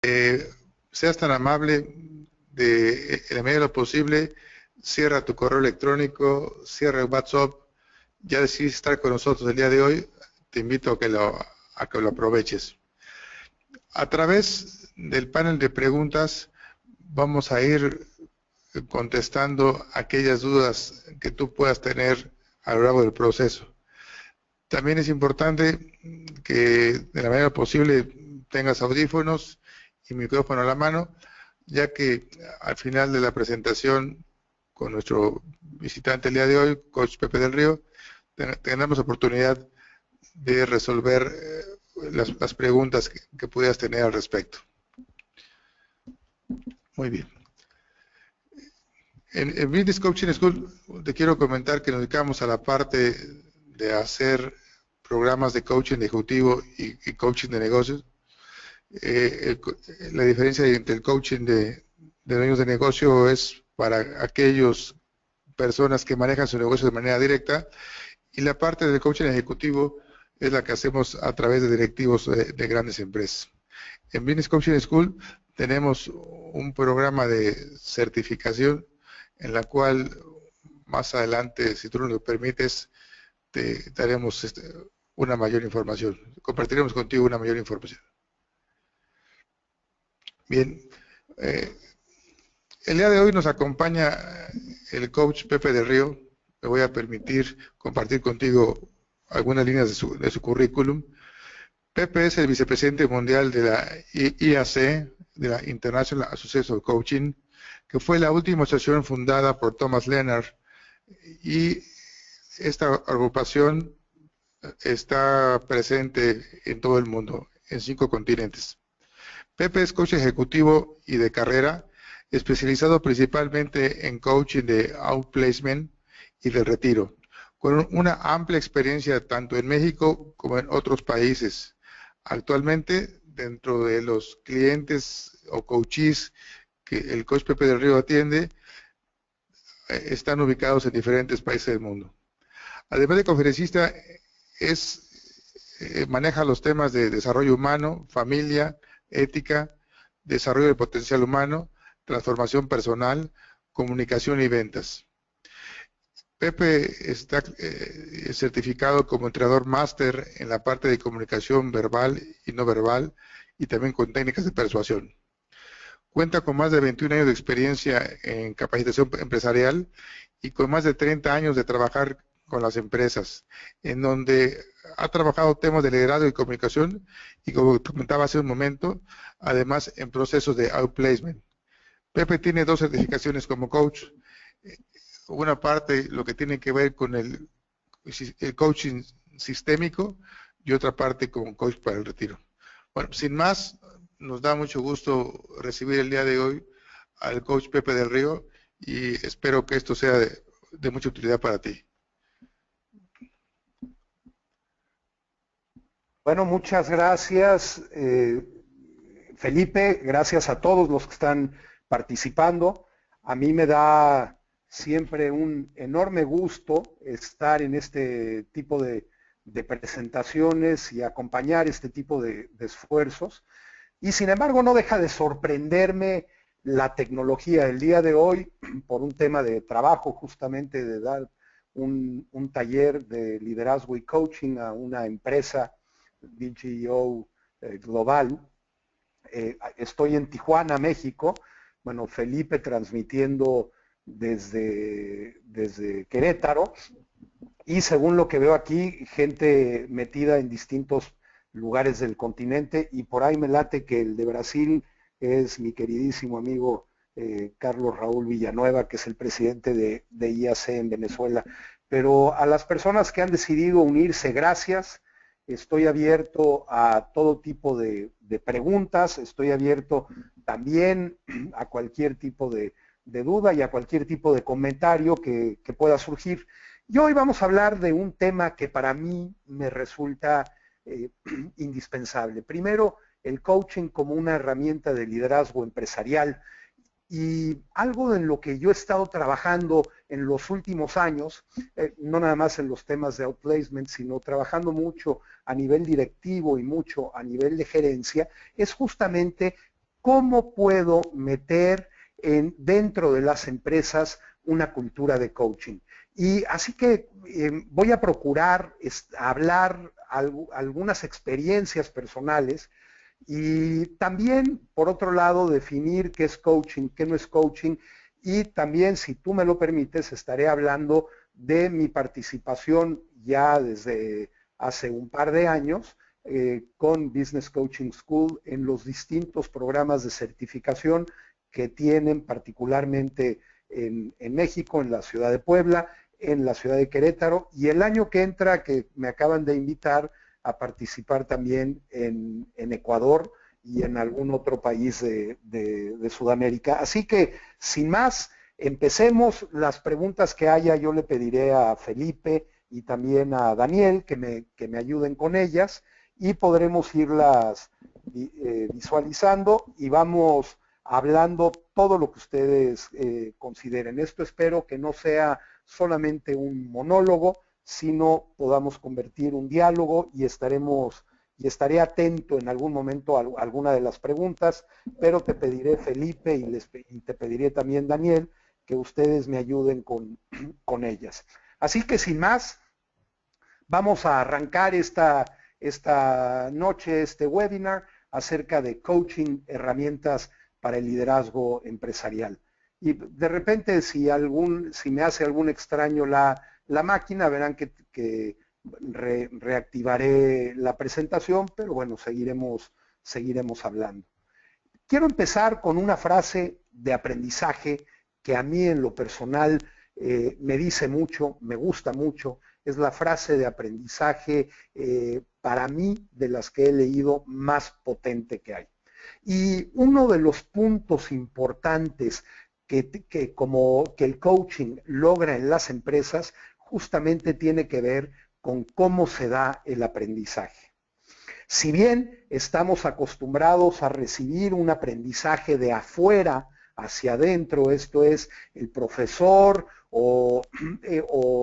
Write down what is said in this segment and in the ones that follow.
seas tan amable de, en la medida de lo posible, cierra tu correo electrónico, cierra el WhatsApp. Ya decidiste estar con nosotros el día de hoy, te invito a que lo aproveches. A través del panel de preguntas vamos a ir contestando aquellas dudas que tú puedas tener a lo largo del proceso. También es importante que de la manera posible tengas audífonos y micrófono a la mano, ya que al final de la presentación con nuestro visitante el día de hoy, Coach Pepe del Río, tengamos oportunidad de resolver las preguntas que pudieras tener al respecto. Muy bien. En Business Coaching School te quiero comentar que nos dedicamos a la parte de hacer programas de coaching ejecutivo y coaching de negocios. La diferencia entre el coaching de dueños de negocio es para aquellas personas que manejan su negocio de manera directa, y la parte del coaching ejecutivo es la que hacemos a través de directivos de grandes empresas. En Business Coaching School tenemos un programa de certificación en la cual más adelante, si tú nos lo permites, te daremos una mayor información. Compartiremos contigo una mayor información. Bien, el día de hoy nos acompaña el coach Pepe del Río. Me voy a permitir compartir contigo algunas líneas de su currículum. Pepe es el vicepresidente mundial de la IAC, de la International Association of Coaching, que fue la última asociación fundada por Thomas Leonard, y esta agrupación está presente en todo el mundo, en 5 continentes. Pepe es coach ejecutivo y de carrera, especializado principalmente en coaching de outplacement y de retiro, con una amplia experiencia tanto en México como en otros países. Actualmente, dentro de los clientes o coaches que el coach Pepe del Río atiende, están ubicados en diferentes países del mundo. Además de conferencista, maneja los temas de desarrollo humano, familia, ética, desarrollo del potencial humano, transformación personal, comunicación y ventas. Pepe está certificado como entrenador máster en la parte de comunicación verbal y no verbal, y también con técnicas de persuasión. Cuenta con más de 21 años de experiencia en capacitación empresarial y con más de 30 años de trabajar con las empresas, en donde ha trabajado temas de liderazgo y comunicación, y como comentaba hace un momento, además en procesos de outplacement. Pepe tiene 2 certificaciones como coach. Una parte lo que tiene que ver con el coaching sistémico, y otra parte como coach para el retiro. Bueno, sin más, nos da mucho gusto recibir el día de hoy al coach Pepe del Río, y espero que esto sea de mucha utilidad para ti. Bueno, muchas gracias, Felipe. Gracias a todos los que están participando. A mí me da siempre un enorme gusto estar en este tipo de presentaciones y acompañar este tipo de esfuerzos. Y sin embargo, no deja de sorprenderme la tecnología del día de hoy por un tema de trabajo, justamente de dar un taller de liderazgo y coaching a una empresa BGO global. Estoy en Tijuana, México. Bueno, Felipe transmitiendo desde Querétaro, y según lo que veo aquí, gente metida en distintos lugares del continente, y por ahí me late que el de Brasil es mi queridísimo amigo Carlos Raúl Villanueva, que es el presidente de IAC en Venezuela. Pero a las personas que han decidido unirse, gracias. Estoy abierto a todo tipo de preguntas, estoy abierto también a cualquier tipo de duda y a cualquier tipo de comentario que pueda surgir. Y hoy vamos a hablar de un tema que para mí me resulta indispensable. Primero, el coaching como una herramienta de liderazgo empresarial, y algo en lo que yo he estado trabajando en los últimos años, no nada más en los temas de outplacement, sino trabajando mucho a nivel directivo y mucho a nivel de gerencia, es justamente ¿cómo puedo meter dentro de las empresas una cultura de coaching? Y así que voy a procurar hablar algunas experiencias personales y también, por otro lado, definir qué es coaching, qué no es coaching, y también, si tú me lo permites, estaré hablando de mi participación ya desde hace un par de años con Business Coaching School en los distintos programas de certificación que tienen particularmente en México, en la ciudad de Puebla, en la ciudad de Querétaro, y el año que entra, que me acaban de invitar a participar también en Ecuador y en algún otro país de Sudamérica. Así que, sin más, empecemos. Las preguntas que haya yo le pediré a Felipe y también a Daniel que me ayuden con ellas, y podremos irlas visualizando y vamos hablando todo lo que ustedes consideren. Esto espero que no sea solamente un monólogo, sino podamos convertir un diálogo, y estaré atento en algún momento a alguna de las preguntas, pero te pediré, Felipe, y te pediré también, Daniel, que ustedes me ayuden con ellas. Así que, sin más, vamos a arrancar esta noche, este webinar acerca de coaching, herramientas para el liderazgo empresarial. Y de repente, si me hace algún extraño la máquina, verán que reactivaré la presentación, pero bueno, seguiremos hablando. Quiero empezar con una frase de aprendizaje que a mí en lo personal me dice mucho, me gusta mucho. Es la frase de aprendizaje para mí de las que he leído más potente que hay. Y uno de los puntos importantes que el coaching logra en las empresas justamente tiene que ver con cómo se da el aprendizaje. Si bien estamos acostumbrados a recibir un aprendizaje de afuera hacia adentro, esto es el profesor o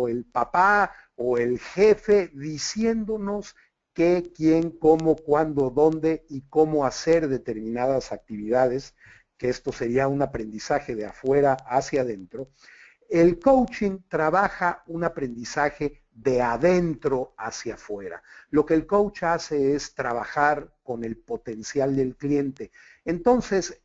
el papá o el jefe diciéndonos qué, quién, cómo, cuándo, dónde y cómo hacer determinadas actividades, que esto sería un aprendizaje de afuera hacia adentro. El coaching trabaja un aprendizaje de adentro hacia afuera. Lo que el coach hace es trabajar con el potencial del cliente. Entonces,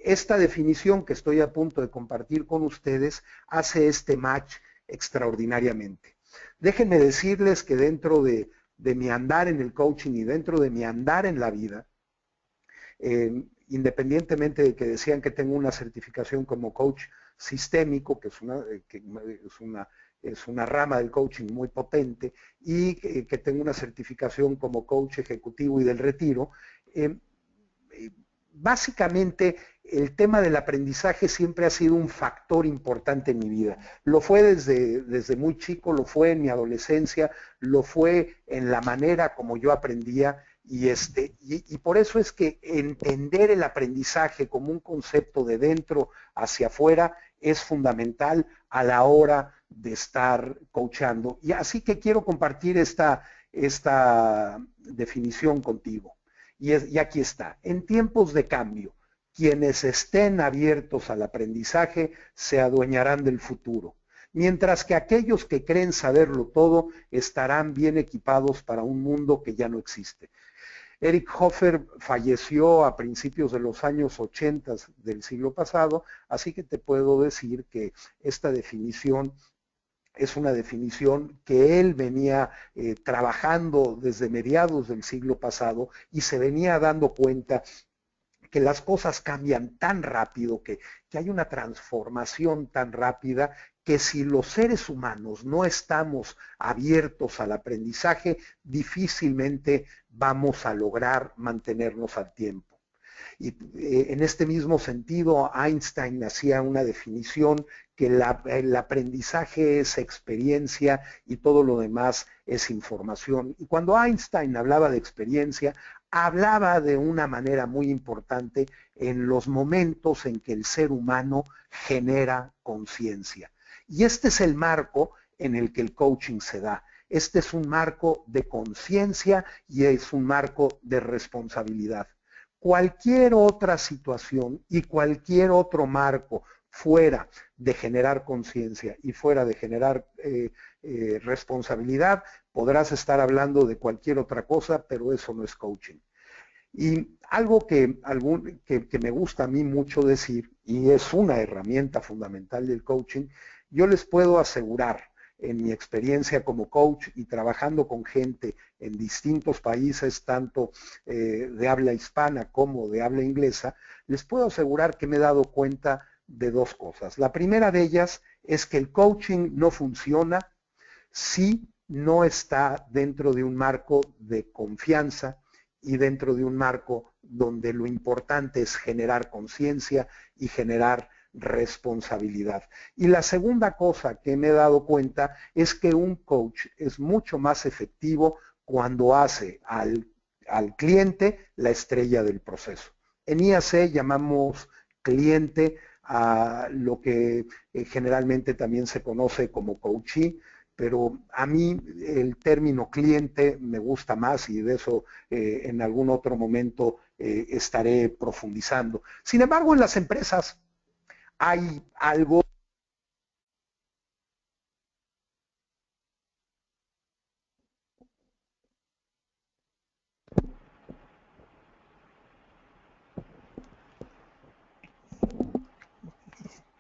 esta definición que estoy a punto de compartir con ustedes hace este match extraordinariamente. Déjenme decirles que dentro de mi andar en el coaching y dentro de mi andar en la vida, independientemente de que decían que tengo una certificación como coach sistémico, que es una rama del coaching muy potente, y que tengo una certificación como coach ejecutivo y del retiro, básicamente el tema del aprendizaje siempre ha sido un factor importante en mi vida. Lo fue desde muy chico, lo fue en mi adolescencia, lo fue en la manera como yo aprendía, y por eso es que entender el aprendizaje como un concepto de dentro hacia afuera es fundamental a la hora de estar coachando. Y así que quiero compartir esta definición contigo. Y aquí está. En tiempos de cambio, quienes estén abiertos al aprendizaje se adueñarán del futuro, mientras que aquellos que creen saberlo todo estarán bien equipados para un mundo que ya no existe. Eric Hoffer falleció a principios de los años 80 del siglo pasado, así que te puedo decir que esta definición es una definición que él venía trabajando desde mediados del siglo pasado y se venía dando cuenta que las cosas cambian tan rápido, que hay una transformación tan rápida, que si los seres humanos no estamos abiertos al aprendizaje, difícilmente vamos a lograr mantenernos al tiempo. Y en este mismo sentido, Einstein hacía una definición que el aprendizaje es experiencia y todo lo demás es información. Y cuando Einstein hablaba de experiencia, hablaba de una manera muy importante en los momentos en que el ser humano genera conciencia. Y este es el marco en el que el coaching se da. Este es un marco de conciencia y es un marco de responsabilidad. cualquier otra situación y cualquier otro marco fuera de generar conciencia y fuera de generar responsabilidad, podrás estar hablando de cualquier otra cosa, pero eso no es coaching. Y algo que me gusta a mí mucho decir, y es una herramienta fundamental del coaching, yo les puedo asegurar, en mi experiencia como coach y trabajando con gente en distintos países, tanto de habla hispana como de habla inglesa, les puedo asegurar que me he dado cuenta de dos cosas. La primera de ellas es que el coaching no funciona si no está dentro de un marco de confianza y dentro de un marco donde lo importante es generar conciencia y generar responsabilidad. Y la segunda cosa que me he dado cuenta es que un coach es mucho más efectivo cuando hace al cliente la estrella del proceso. En IAC llamamos cliente a lo que generalmente también se conoce como coachee, pero a mí el término cliente me gusta más y de eso en algún otro momento estaré profundizando. Sin embargo, en las empresas hay algo.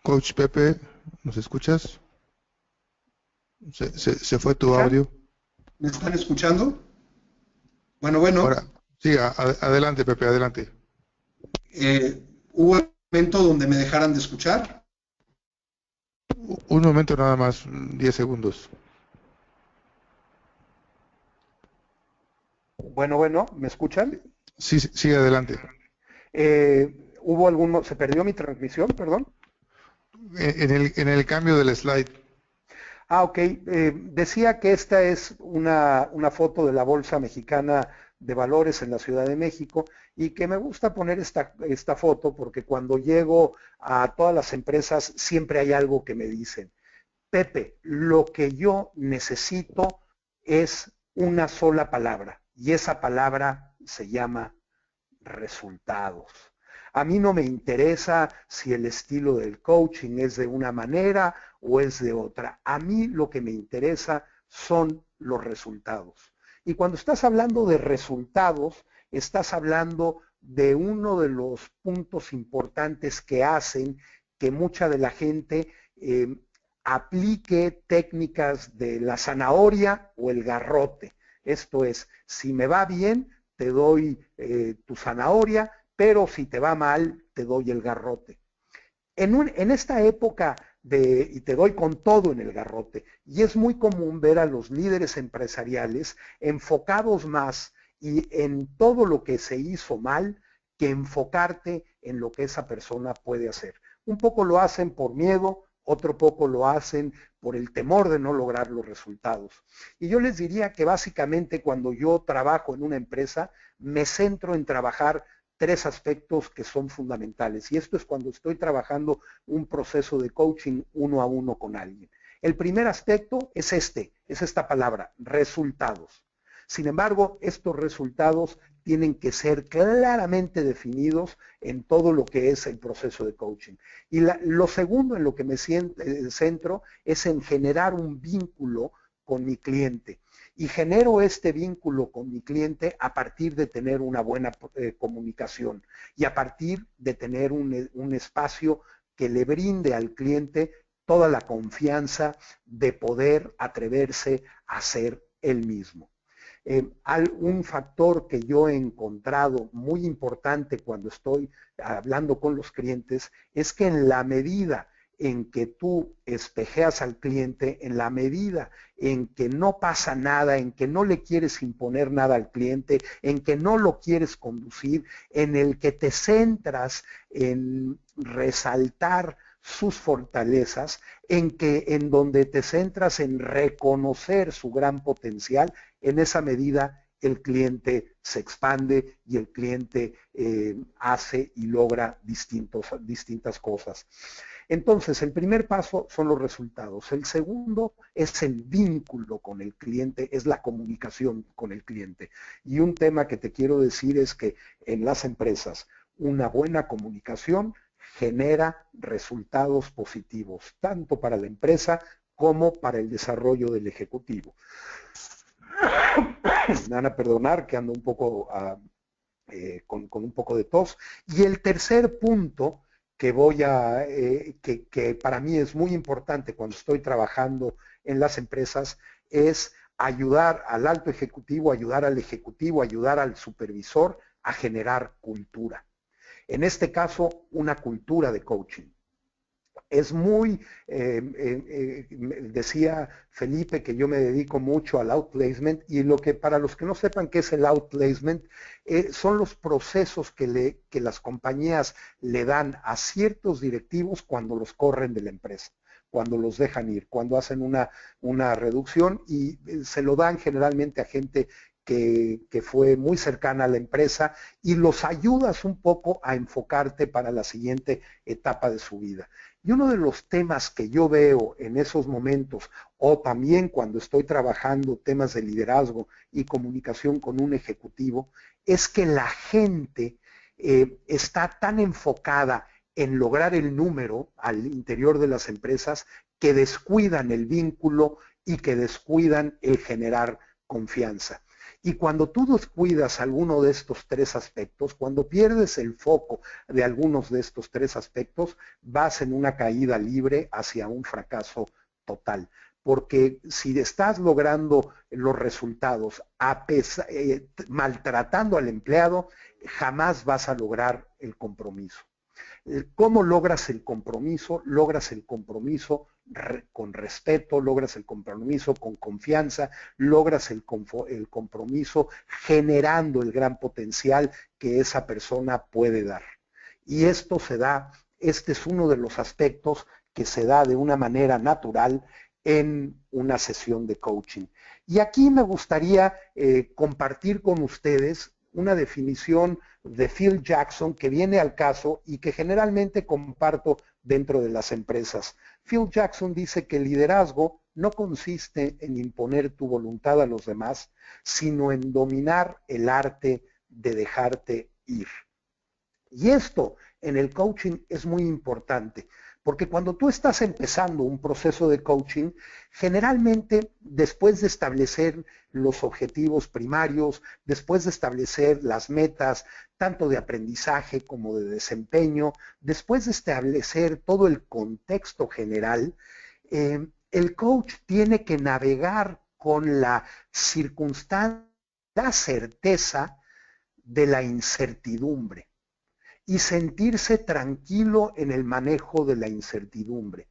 Coach Pepe, ¿nos escuchas? Se fue tu ¿Escuchan? audio. ¿Me están escuchando? Bueno, Ahora, sí, adelante, Pepe, adelante. hubo un momento donde me dejaran de escuchar. Un momento nada más, 10 segundos. Bueno, ¿me escuchan? Sí, sigue adelante. ¿Se perdió mi transmisión, perdón? En el cambio del slide. Ok. Decía que esta es una foto de la Bolsa Mexicana de Valores en la Ciudad de México y que me gusta poner esta foto porque cuando llego a todas las empresas siempre hay algo que me dicen. Pepe, lo que yo necesito es una sola palabra y esa palabra se llama resultados. A mí no me interesa si el estilo del coaching es de una manera o es de otra. A mí lo que me interesa son los resultados. Y cuando estás hablando de resultados, estás hablando de uno de los puntos importantes que hacen que mucha de la gente aplique técnicas de la zanahoria o el garrote. Esto es, si me va bien, te doy tu zanahoria, pero si te va mal, te doy el garrote. En esta época y te doy con todo en el garrote, y es muy común ver a los líderes empresariales enfocados más y en todo lo que se hizo mal que enfocarte en lo que esa persona puede hacer. Un poco lo hacen por miedo, otro poco lo hacen por el temor de no lograr los resultados. Y yo les diría que básicamente cuando yo trabajo en una empresa, me centro en trabajar tres aspectos que son fundamentales. Y esto es cuando estoy trabajando un proceso de coaching uno a uno con alguien. El primer aspecto es esta palabra, resultados. Sin embargo, estos resultados tienen que ser claramente definidos en todo lo que es el proceso de coaching. Y lo segundo en lo que me centro es en generar un vínculo con mi cliente. Y genero este vínculo con mi cliente a partir de tener una buena comunicación y a partir de tener un espacio que le brinde al cliente toda la confianza de poder atreverse a ser él mismo. Un factor que yo he encontrado muy importante cuando estoy hablando con los clientes es que en la medida en que tú espejeas al cliente, en la medida en que no pasa nada, en que no le quieres imponer nada al cliente, en que no lo quieres conducir, en el que te centras en resaltar sus fortalezas, en donde te centras en reconocer su gran potencial, en esa medida el cliente se expande y el cliente hace y logra distintas cosas. Entonces, el primer paso son los resultados. El segundo es el vínculo con el cliente, es la comunicación con el cliente. Y un tema que te quiero decir es que en las empresas, una buena comunicación genera resultados positivos, tanto para la empresa como para el desarrollo del ejecutivo. Me van a perdonar que ando un poco con un poco de tos. Y el tercer punto que para mí es muy importante cuando estoy trabajando en las empresas es ayudar al alto ejecutivo, ayudar al ejecutivo, ayudar al supervisor a generar cultura. En este caso, una cultura de coaching. Es muy, decía Felipe que yo me dedico mucho al outplacement y lo que para los que no sepan qué es el outplacement, son los procesos que las compañías le dan a ciertos directivos cuando los corren de la empresa, cuando los dejan ir, cuando hacen una reducción y se lo dan generalmente a gente que fue muy cercana a la empresa y los ayudas un poco a enfocarte para la siguiente etapa de su vida. Y uno de los temas que yo veo en esos momentos, o también cuando estoy trabajando temas de liderazgo y comunicación con un ejecutivo, es que la gente está tan enfocada en lograr el número al interior de las empresas que descuidan el vínculo y que descuidan el generar confianza. Y cuando tú descuidas alguno de estos tres aspectos, cuando pierdes el foco de algunos de estos tres aspectos, vas en una caída libre hacia un fracaso total. Porque si estás logrando los resultados maltratando al empleado, jamás vas a lograr el compromiso. ¿Cómo logras el compromiso? Logras el compromiso con respeto, logras el compromiso con confianza, logras el compromiso generando el gran potencial que esa persona puede dar. Y esto se da, este es uno de los aspectos que se da de una manera natural en una sesión de coaching. Y aquí me gustaría compartir con ustedes una definición de Phil Jackson que viene al caso y que generalmente comparto dentro de las empresas. Phil Jackson dice que el liderazgo no consiste en imponer tu voluntad a los demás, sino en dominar el arte de dejarte ir. Y esto en el coaching es muy importante, porque cuando tú estás empezando un proceso de coaching, generalmente después de establecer los objetivos primarios, después de establecer las metas, tanto de aprendizaje como de desempeño, después de establecer todo el contexto general, el coach tiene que navegar con la circunstancia, la certeza de la incertidumbre y sentirse tranquilo en el manejo de la incertidumbre.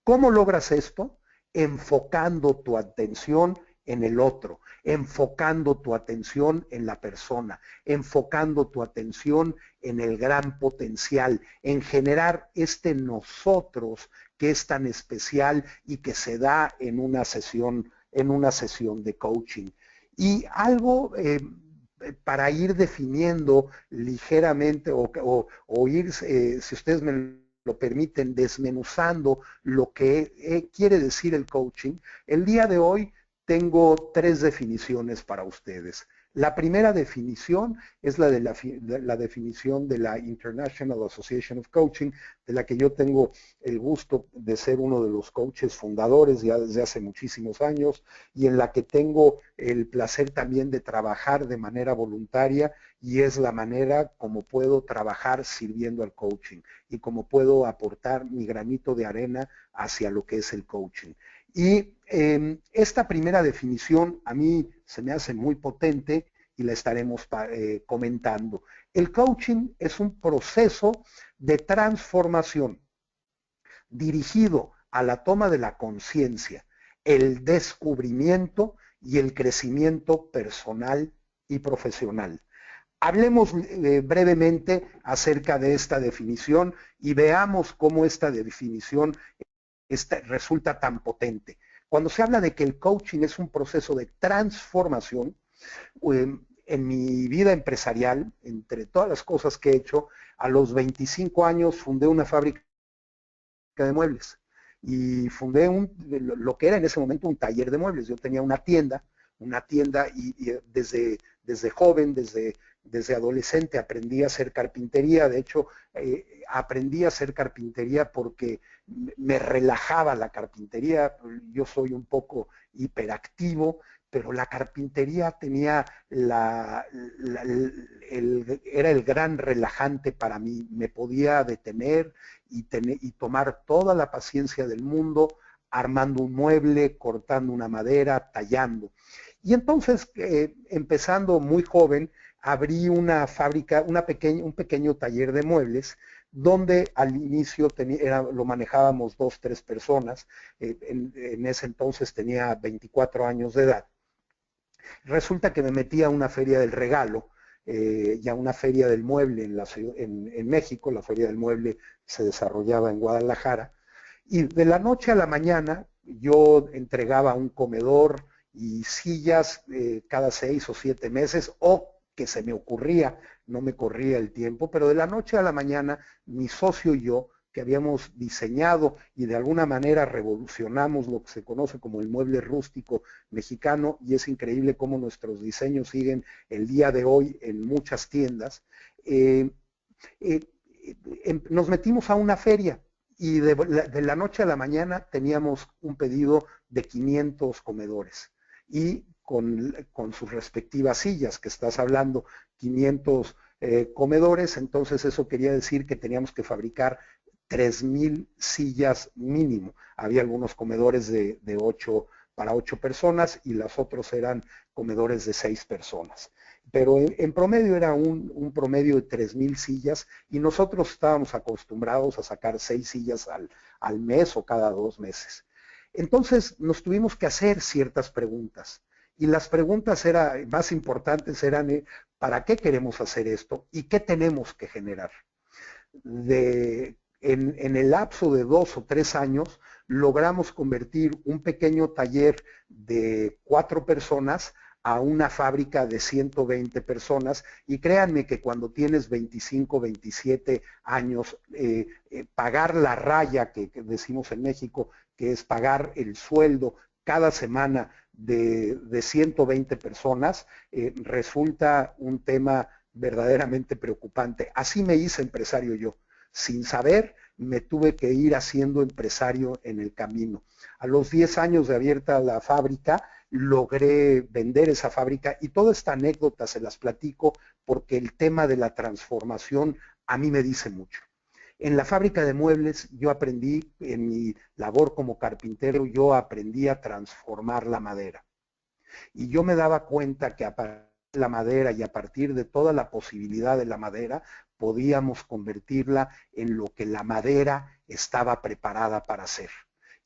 ¿Cómo logras esto? Enfocando tu atención en el otro, enfocando tu atención en la persona, enfocando tu atención en el gran potencial, en generar este nosotros que es tan especial y que se da en una sesión de coaching. Y algo para ir definiendo ligeramente o ir, si ustedes me lo permiten, desmenuzando lo que quiere decir el coaching, el día de hoy tengo tres definiciones para ustedes. La primera definición es la definición de la International Association of Coaching, de la que yo tengo el gusto de ser uno de los coaches fundadores ya desde hace muchísimos años y en la que tengo el placer también de trabajar de manera voluntaria y es la manera como puedo trabajar sirviendo al coaching y como puedo aportar mi granito de arena hacia lo que es el coaching. Y esta primera definición a mí se me hace muy potente y la estaremos comentando. El coaching es un proceso de transformación dirigido a la toma de la conciencia, el descubrimiento y el crecimiento personal y profesional. Hablemos brevemente acerca de esta definición y veamos cómo esta definición resulta tan potente. Cuando se habla de que el coaching es un proceso de transformación, en mi vida empresarial, entre todas las cosas que he hecho, a los 25 años fundé una fábrica fábrica de muebles y fundé lo que era en ese momento un taller de muebles. Yo tenía una tienda y desde joven, desde adolescente aprendí a hacer carpintería. De hecho, aprendí a hacer carpintería porque me relajaba la carpintería. Yo soy un poco hiperactivo, pero la carpintería tenía era el gran relajante para mí. Me podía detener y tomar toda la paciencia del mundo armando un mueble, cortando una madera, tallando. Y entonces, empezando muy joven, abrí una fábrica, un pequeño taller de muebles, donde al inicio lo manejábamos 2, 3 personas. En ese entonces tenía 24 años de edad. Resulta que me metí a una feria del regalo, y a una feria del mueble en México. La feria del mueble se desarrollaba en Guadalajara. Y de la noche a la mañana yo entregaba un comedor y sillas cada 6 o 7 meses, o que se me ocurría, no me corría el tiempo, pero de la noche a la mañana mi socio y yo, que habíamos diseñado y de alguna manera revolucionamos lo que se conoce como el mueble rústico mexicano, y es increíble cómo nuestros diseños siguen el día de hoy en muchas tiendas, nos metimos a una feria. Y de la noche a la mañana teníamos un pedido de 500 comedores y con sus respectivas sillas, que estás hablando 500 comedores. Entonces eso quería decir que teníamos que fabricar 3,000 sillas mínimo. Había algunos comedores para 8 personas y los otros eran comedores de 6 personas. Pero en promedio era un promedio de 3,000 sillas, y nosotros estábamos acostumbrados a sacar 6 sillas al mes o cada 2 meses. Entonces nos tuvimos que hacer ciertas preguntas, y las preguntas más importantes eran ¿para qué queremos hacer esto y qué tenemos que generar? En el lapso de 2 o 3 años logramos convertir un pequeño taller de 4 personas a una fábrica de 120 personas, y créanme que cuando tienes 25, 27 años, pagar la raya que decimos en México, que es pagar el sueldo cada semana de 120 personas, resulta un tema verdaderamente preocupante. Así me hice empresario yo. Sin saber, me tuve que ir haciendo empresario en el camino. A los 10 años de abierta la fábrica, logré vender esa fábrica, y toda esta anécdota se las platico porque el tema de la transformación a mí me dice mucho. En la fábrica de muebles yo aprendí, en mi labor como carpintero, yo aprendí a transformar la madera. Y yo me daba cuenta que a partir de la madera y a partir de toda la posibilidad de la madera, podíamos convertirla en lo que la madera estaba preparada para hacer.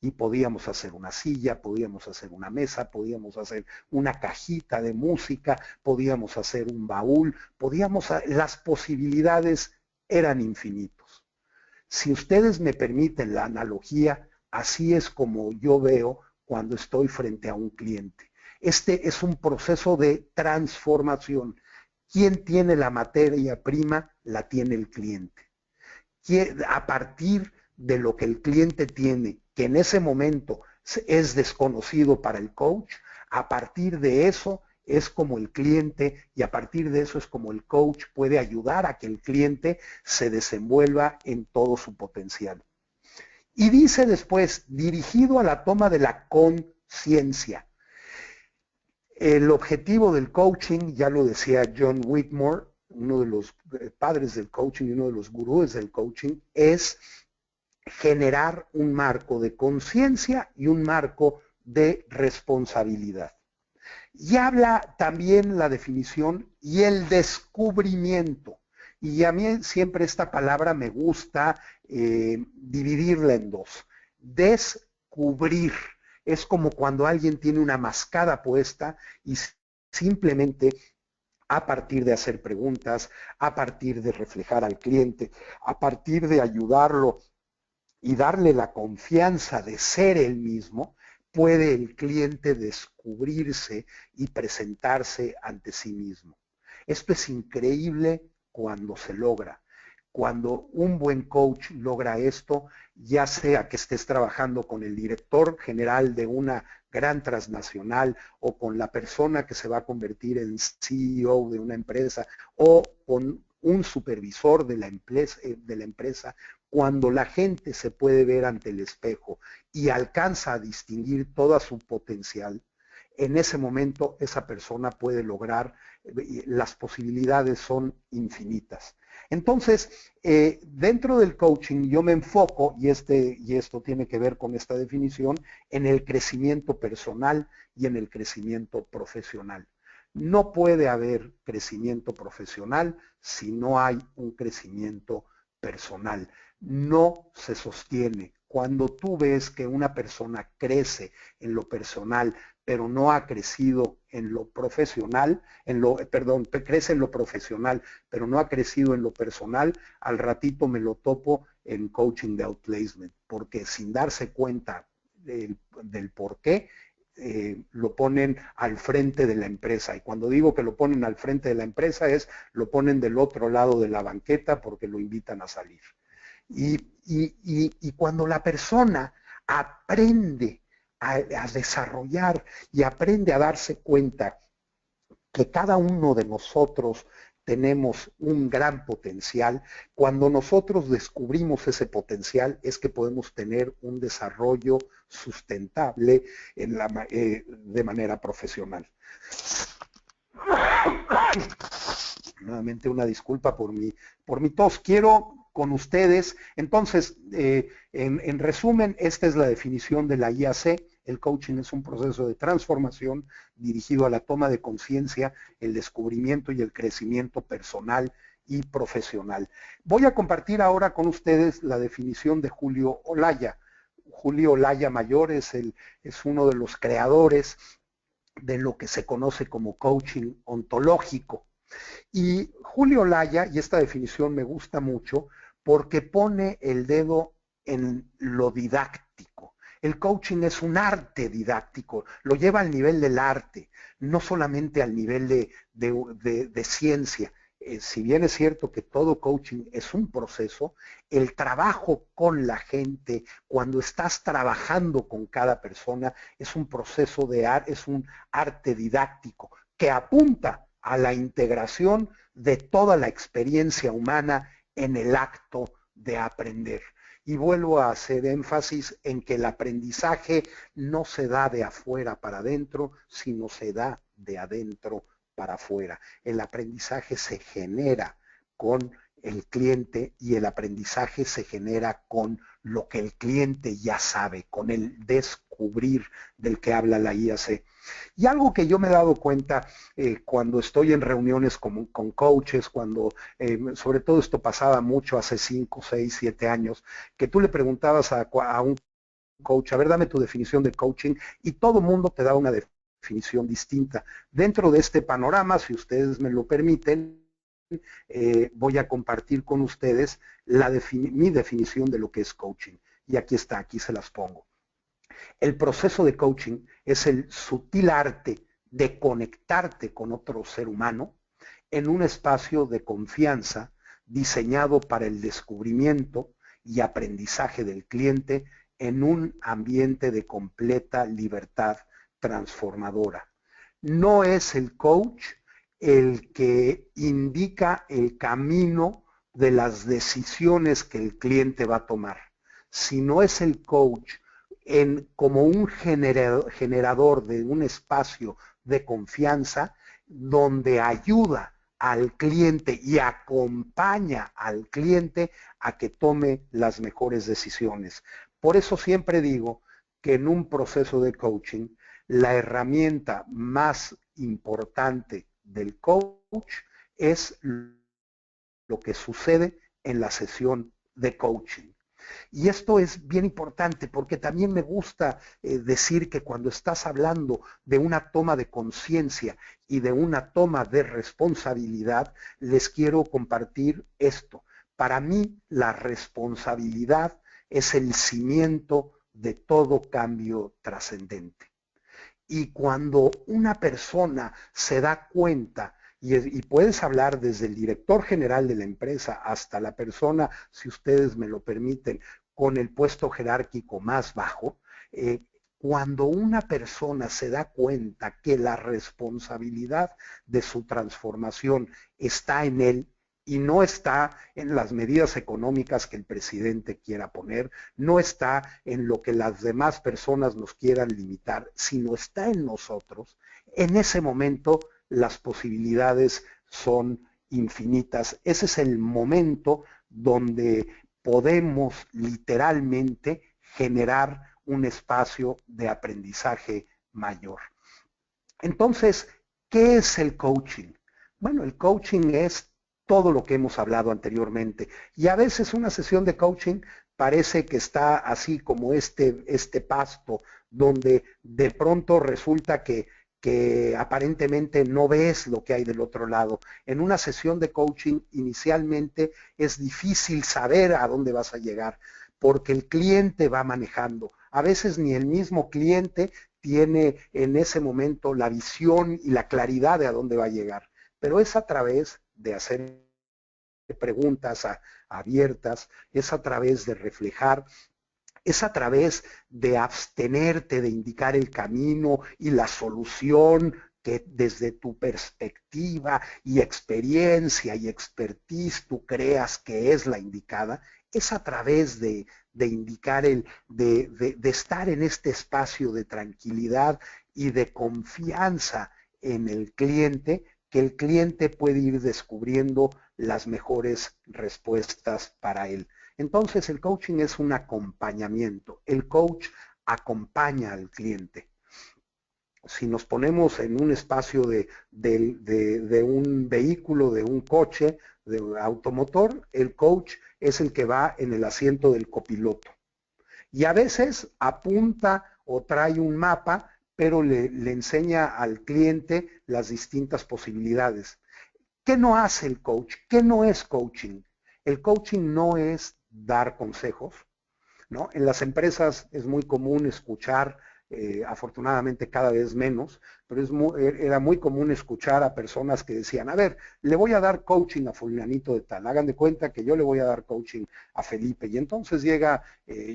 Y podíamos hacer una silla, podíamos hacer una mesa, podíamos hacer una cajita de música, podíamos hacer un baúl, las posibilidades eran infinitos. Si ustedes me permiten la analogía, así es como yo veo cuando estoy frente a un cliente. Este es un proceso de transformación. ¿Quién tiene la materia prima? La tiene el cliente. A partir de lo que el cliente tiene, que en ese momento es desconocido para el coach, a partir de eso es como el cliente, y a partir de eso es como el coach puede ayudar a que el cliente se desenvuelva en todo su potencial. Y dice después, dirigido a la toma de la conciencia. El objetivo del coaching, ya lo decía John Whitmore, uno de los padres del coaching y uno de los gurúes del coaching, es generar un marco de conciencia y un marco de responsabilidad. Y habla también la definición y el descubrimiento. Y a mí siempre esta palabra me gusta dividirla en dos. Descubrir. Es como cuando alguien tiene una mascada puesta y simplemente a partir de hacer preguntas, a partir de reflejar al cliente, a partir de ayudarlo y darle la confianza de ser él mismo, puede el cliente descubrirse y presentarse ante sí mismo. Esto es increíble cuando se logra. Cuando un buen coach logra esto, ya sea que estés trabajando con el director general de una gran transnacional o con la persona que se va a convertir en CEO de una empresa o con un supervisor de la empresa, cuando la gente se puede ver ante el espejo y alcanza a distinguir todo su potencial, en ese momento esa persona puede lograr, las posibilidades son infinitas. Entonces, dentro del coaching yo me enfoco, y esto tiene que ver con esta definición, en el crecimiento personal y en el crecimiento profesional. No puede haber crecimiento profesional si no hay un crecimiento personal. No se sostiene. Cuando tú ves que una persona crece en lo personal, pero no ha crecido en lo profesional, crece en lo profesional, pero no ha crecido en lo personal, al ratito me lo topo en coaching de outplacement, porque sin darse cuenta del por qué, lo ponen al frente de la empresa. Y cuando digo que lo ponen al frente de la empresa lo ponen del otro lado de la banqueta porque lo invitan a salir. Y cuando la persona aprende a desarrollar y aprende a darse cuenta que cada uno de nosotros tenemos un gran potencial, cuando nosotros descubrimos ese potencial es que podemos tener un desarrollo sustentable de manera profesional. Nuevamente una disculpa por mi tos. Quiero con ustedes, entonces, en resumen, esta es la definición de la IAC. El coaching es un proceso de transformación dirigido a la toma de conciencia, el descubrimiento y el crecimiento personal y profesional. Voy a compartir ahora con ustedes la definición de Julio Olaya. Julio Olaya Mayor es uno de los creadores de lo que se conoce como coaching ontológico. Y Julio Olaya, y esta definición me gusta mucho, porque pone el dedo en lo didáctico. El coaching es un arte didáctico, lo lleva al nivel del arte, no solamente al nivel de ciencia. Si bien es cierto que todo coaching es un proceso, el trabajo con la gente, cuando estás trabajando con cada persona, es un proceso es un arte didáctico que apunta a la integración de toda la experiencia humana en el acto de aprender. Y vuelvo a hacer énfasis en que el aprendizaje no se da de afuera para adentro, sino se da de adentro para afuera. El aprendizaje se genera con el cliente y el aprendizaje se genera con lo que el cliente ya sabe, con el descubrir del que habla la IAC. Y algo que yo me he dado cuenta cuando estoy en reuniones con coaches, sobre todo esto pasaba mucho hace 5, 6, 7 años, que tú le preguntabas a un coach, a ver, dame tu definición de coaching, y todo mundo te da una definición distinta. Dentro de este panorama, si ustedes me lo permiten, voy a compartir con ustedes mi definición de lo que es coaching. Y aquí está, aquí se las pongo. El proceso de coaching es el sutil arte de conectarte con otro ser humano en un espacio de confianza diseñado para el descubrimiento y aprendizaje del cliente en un ambiente de completa libertad transformadora. No es el coach el que indica el camino de las decisiones que el cliente va a tomar, sino es el coach como un generador de un espacio de confianza donde ayuda al cliente y acompaña al cliente a que tome las mejores decisiones. Por eso siempre digo que en un proceso de coaching, la herramienta más importante del coach es lo que sucede en la sesión de coaching. Y esto es bien importante porque también me gusta decir que cuando estás hablando de una toma de conciencia y de una toma de responsabilidad, les quiero compartir esto. Para mí, la responsabilidad es el cimiento de todo cambio trascendente. Y cuando una persona se da cuenta y puedes hablar desde el director general de la empresa hasta la persona, si ustedes me lo permiten, con el puesto jerárquico más bajo. Cuando una persona se da cuenta que la responsabilidad de su transformación está en él y no está en las medidas económicas que el presidente quiera poner, no está en lo que las demás personas nos quieran limitar, sino está en nosotros, en ese momento las posibilidades son infinitas. Ese es el momento donde podemos literalmente generar un espacio de aprendizaje mayor. Entonces, ¿qué es el coaching? Bueno, el coaching es todo lo que hemos hablado anteriormente. Y a veces una sesión de coaching parece que está así como este pasto, donde de pronto resulta que aparentemente no ves lo que hay del otro lado. En una sesión de coaching inicialmente es difícil saber a dónde vas a llegar, porque el cliente va manejando. A veces ni el mismo cliente tiene en ese momento la visión y la claridad de a dónde va a llegar. Pero es a través de hacer preguntas abiertas, es a través de reflejar, es a través de abstenerte de indicar el camino y la solución que desde tu perspectiva y experiencia y expertise tú creas que es la indicada, es a través de indicar de estar en este espacio de tranquilidad y de confianza en el cliente, que el cliente puede ir descubriendo las mejores respuestas para él. Entonces el coaching es un acompañamiento. El coach acompaña al cliente. Si nos ponemos en un espacio de un vehículo, de un coche, de un automotor, el coach es el que va en el asiento del copiloto. Y a veces apunta o trae un mapa, pero le enseña al cliente las distintas posibilidades. ¿Qué no hace el coach? ¿Qué no es coaching? El coaching no es dar consejos, ¿no? En las empresas es muy común escuchar, afortunadamente cada vez menos, pero era muy común escuchar a personas que decían, a ver, le voy a dar coaching a fulanito de tal, hagan de cuenta que yo le voy a dar coaching a Felipe. Y entonces llega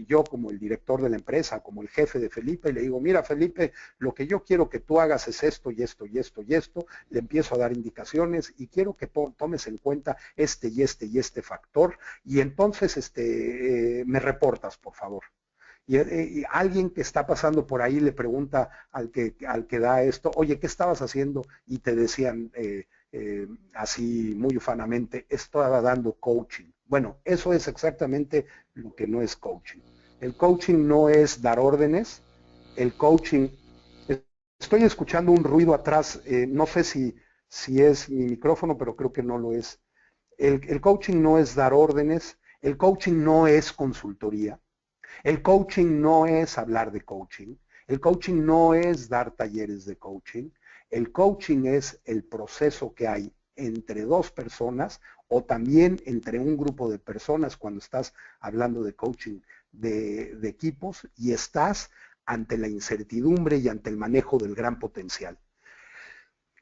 yo como el director de la empresa, como el jefe de Felipe, y le digo, mira Felipe, lo que yo quiero que tú hagas es esto y esto y esto y esto, le empiezo a dar indicaciones y quiero que tomes en cuenta este y este y este factor, y entonces me reportas, por favor. Y alguien que está pasando por ahí le pregunta al que da esto, oye, ¿qué estabas haciendo? Y te decían así muy ufanamente, estaba dando coaching. Bueno, eso es exactamente lo que no es coaching. El coaching no es dar órdenes, el coaching, estoy escuchando un ruido atrás, no sé si es mi micrófono, pero creo que no lo es. El coaching no es dar órdenes, el coaching no es consultoría. El coaching no es hablar de coaching, el coaching no es dar talleres de coaching, el coaching es el proceso que hay entre dos personas o también entre un grupo de personas cuando estás hablando de coaching de equipos y estás ante la incertidumbre y ante el manejo del gran potencial.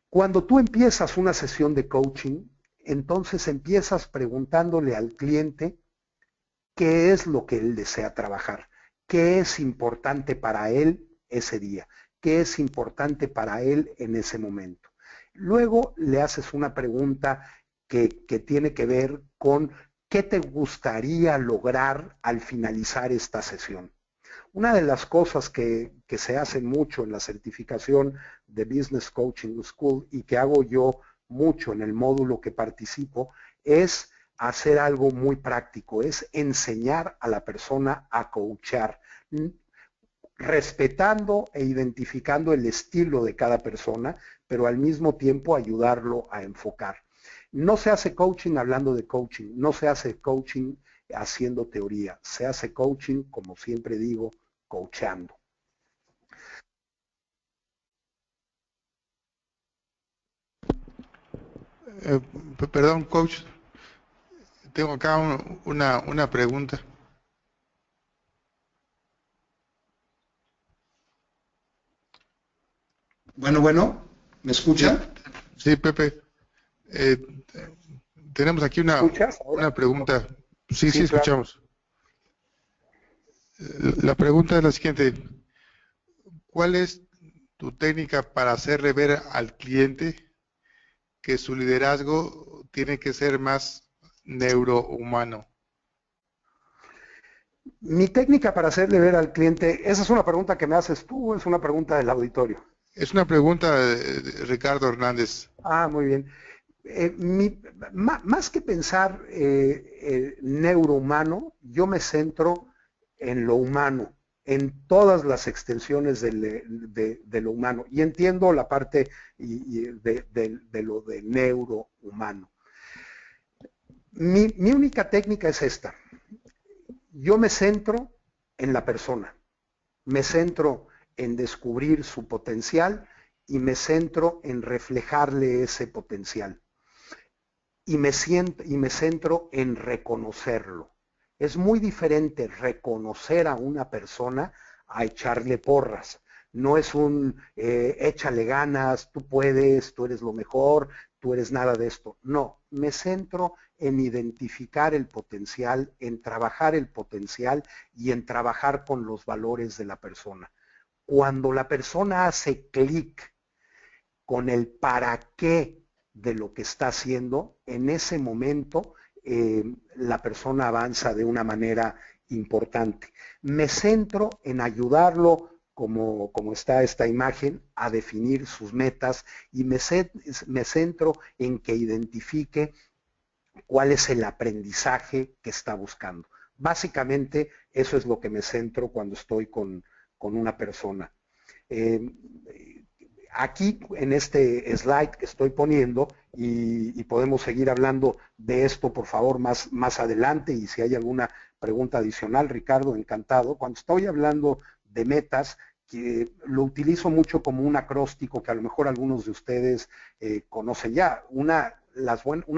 Cuando tú empiezas una sesión de coaching, entonces empiezas preguntándole al cliente qué es lo que él desea trabajar, qué es importante para él ese día, qué es importante para él en ese momento. Luego le haces una pregunta que tiene que ver con qué te gustaría lograr al finalizar esta sesión. Una de las cosas que se hacen mucho en la certificación de Business Coaching School y que hago yo mucho en el módulo que participo es hacer algo muy práctico, es enseñar a la persona a coachar, respetando e identificando el estilo de cada persona, pero al mismo tiempo ayudarlo a enfocar. No se hace coaching hablando de coaching, no se hace coaching haciendo teoría, se hace coaching, como siempre digo, coachando. Perdón, coach, tengo acá una pregunta. Bueno, ¿me escucha? Sí, Pepe. Eh, tenemos aquí ¿Escuchas una ahora? pregunta. Sí, sí, Sí, claro. escuchamos. La pregunta es la siguiente. ¿Cuál es tu técnica para hacerle ver al cliente que su liderazgo tiene que ser más neurohumano? Mi técnica para hacerle ver al cliente, ¿esa es una pregunta que me haces tú o es una pregunta del auditorio? Es una pregunta de Ricardo Hernández. Ah, muy bien. Más que pensar neurohumano, yo me centro en lo humano, en todas las extensiones de lo humano. Y entiendo la parte de lo de neurohumano. Mi única técnica es esta. Yo me centro en la persona, me centro en descubrir su potencial y me centro en reflejarle ese potencial. Y me centro en reconocerlo. Es muy diferente reconocer a una persona a echarle porras. No es un échale ganas, tú puedes, tú eres lo mejor, tú eres nada de esto. No, me centro en identificar el potencial, en trabajar el potencial y en trabajar con los valores de la persona. Cuando la persona hace clic con el para qué de lo que está haciendo, en ese momento la persona avanza de una manera importante. Me centro en ayudarlo, como está esta imagen, a definir sus metas y me centro en que identifique cuál es el aprendizaje que está buscando. Básicamente, eso es lo que me centro cuando estoy con una persona. Eh, Aquí en este slide que estoy poniendo, y podemos seguir hablando de esto, por favor, más adelante, y si hay alguna pregunta adicional, Ricardo, encantado. Cuando estoy hablando de metas, que lo utilizo mucho como un acróstico que a lo mejor algunos de ustedes conocen ya. Una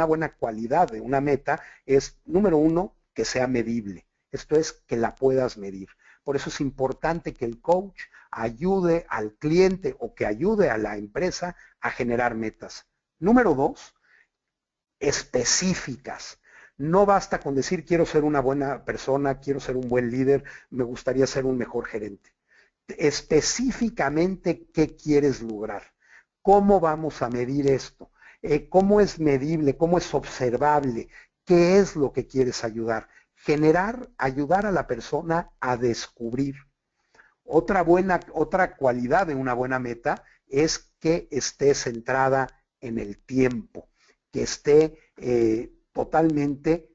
buena cualidad de una meta es, número uno, que sea medible. Esto es, que la puedas medir. Por eso es importante que el coach ayude al cliente o que ayude a la empresa a generar metas. Número dos, específicas. No basta con decir quiero ser una buena persona, quiero ser un buen líder, me gustaría ser un mejor gerente. Específicamente, ¿qué quieres lograr? ¿Cómo vamos a medir esto? ¿Cómo es medible? ¿Cómo es observable? ¿Qué es lo que quieres ayudar? Ayudar a la persona a descubrir. Otra cualidad de una buena meta es que esté centrada en el tiempo, que esté totalmente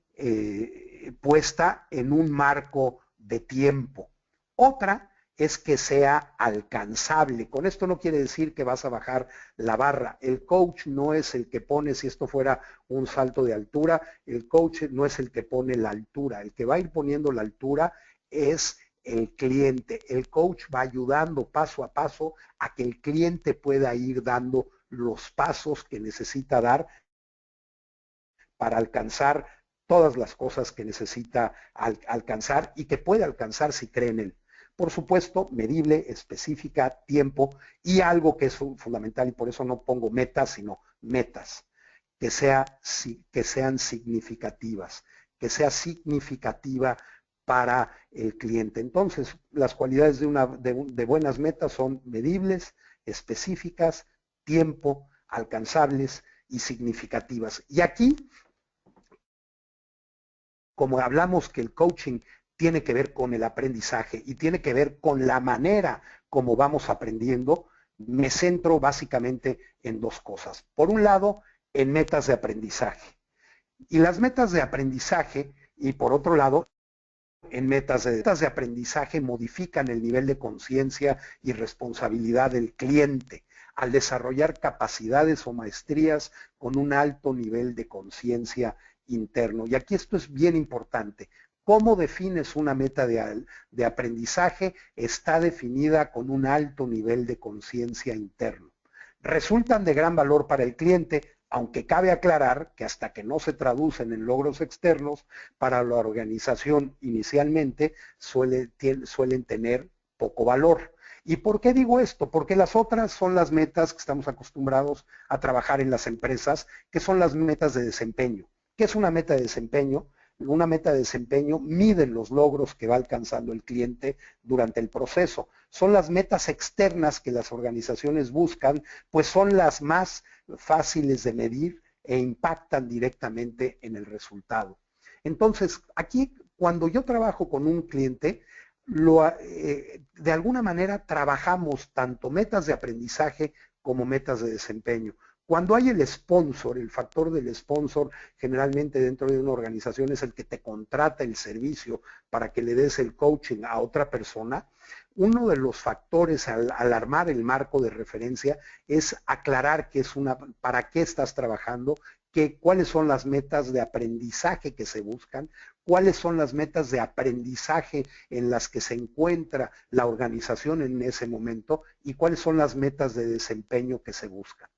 puesta en un marco de tiempo. Otra es que sea alcanzable. Con esto no quiere decir que vas a bajar la barra. El coach no es el que pone, si esto fuera un salto de altura, el coach no es el que pone la altura. El que va a ir poniendo la altura es el cliente. El coach va ayudando paso a paso a que el cliente pueda ir dando los pasos que necesita dar para alcanzar todas las cosas que necesita alcanzar y que puede alcanzar si cree en él. Por supuesto, medible, específica, tiempo y algo que es fundamental, y por eso no pongo metas, sino metas, que sean significativas, que sea significativa para el cliente. Entonces, las cualidades de buenas metas son medibles, específicas, tiempo, alcanzables y significativas. Y aquí, como hablamos que el coaching tiene que ver con el aprendizaje y tiene que ver con la manera como vamos aprendiendo, me centro básicamente en dos cosas. Por un lado, en metas de aprendizaje. Y las metas de aprendizaje, y por otro lado, en metas de aprendizaje modifican el nivel de conciencia y responsabilidad del cliente al desarrollar capacidades o maestrías con un alto nivel de conciencia interno. Y aquí esto es bien importante. ¿Cómo defines una meta de aprendizaje? Está definida con un alto nivel de conciencia interno. Resultan de gran valor para el cliente, aunque cabe aclarar que hasta que no se traducen en logros externos, para la organización inicialmente suelen tener poco valor. ¿Y por qué digo esto? Porque las otras son las metas que estamos acostumbrados a trabajar en las empresas, que son las metas de desempeño. ¿Qué es una meta de desempeño? Una meta de desempeño mide los logros que va alcanzando el cliente durante el proceso. Son las metas externas que las organizaciones buscan, pues son las más fáciles de medir e impactan directamente en el resultado. Entonces, aquí cuando yo trabajo con un cliente, de alguna manera trabajamos tanto metas de aprendizaje como metas de desempeño. Cuando hay el sponsor, el factor del sponsor, generalmente dentro de una organización es el que te contrata el servicio para que le des el coaching a otra persona. Uno de los factores al armar el marco de referencia es aclarar para qué estás trabajando, cuáles son las metas de aprendizaje que se buscan, cuáles son las metas de aprendizaje en las que se encuentra la organización en ese momento y cuáles son las metas de desempeño que se buscan.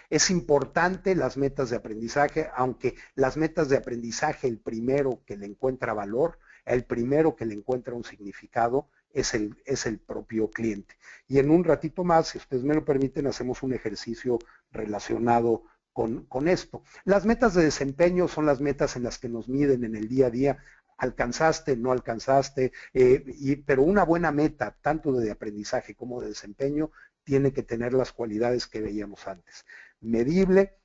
Es importante las metas de aprendizaje, aunque las metas de aprendizaje, el primero que le encuentra valor, el primero que le encuentra un significado, es el propio cliente. Y en un ratito más, si ustedes me lo permiten, hacemos un ejercicio relacionado con esto. Las metas de desempeño son las metas en las que nos miden en el día a día. ¿Alcanzaste? ¿No alcanzaste? Pero una buena meta, tanto de aprendizaje como de desempeño, tiene que tener las cualidades que veíamos antes. Medible,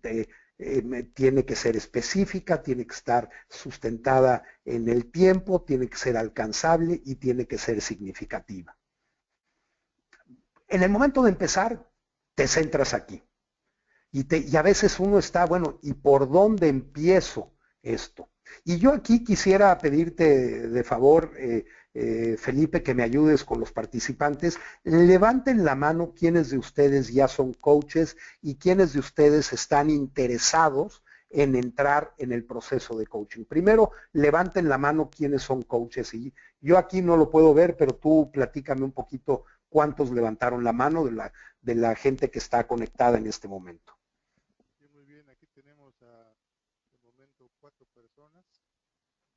tiene que ser específica, tiene que estar sustentada en el tiempo, tiene que ser alcanzable y tiene que ser significativa. En el momento de empezar, te centras aquí. Y a veces uno está, bueno, ¿y por dónde empiezo esto? Y yo aquí quisiera pedirte de favor, Felipe, que me ayudes con los participantes. Levanten la mano quienes de ustedes ya son coaches y quienes de ustedes están interesados en entrar en el proceso de coaching. Primero, levanten la mano quienes son coaches. Y yo aquí no lo puedo ver, pero tú platícame un poquito cuántos levantaron la mano de la gente que está conectada en este momento. Muy bien, aquí tenemos de momento 4 personas.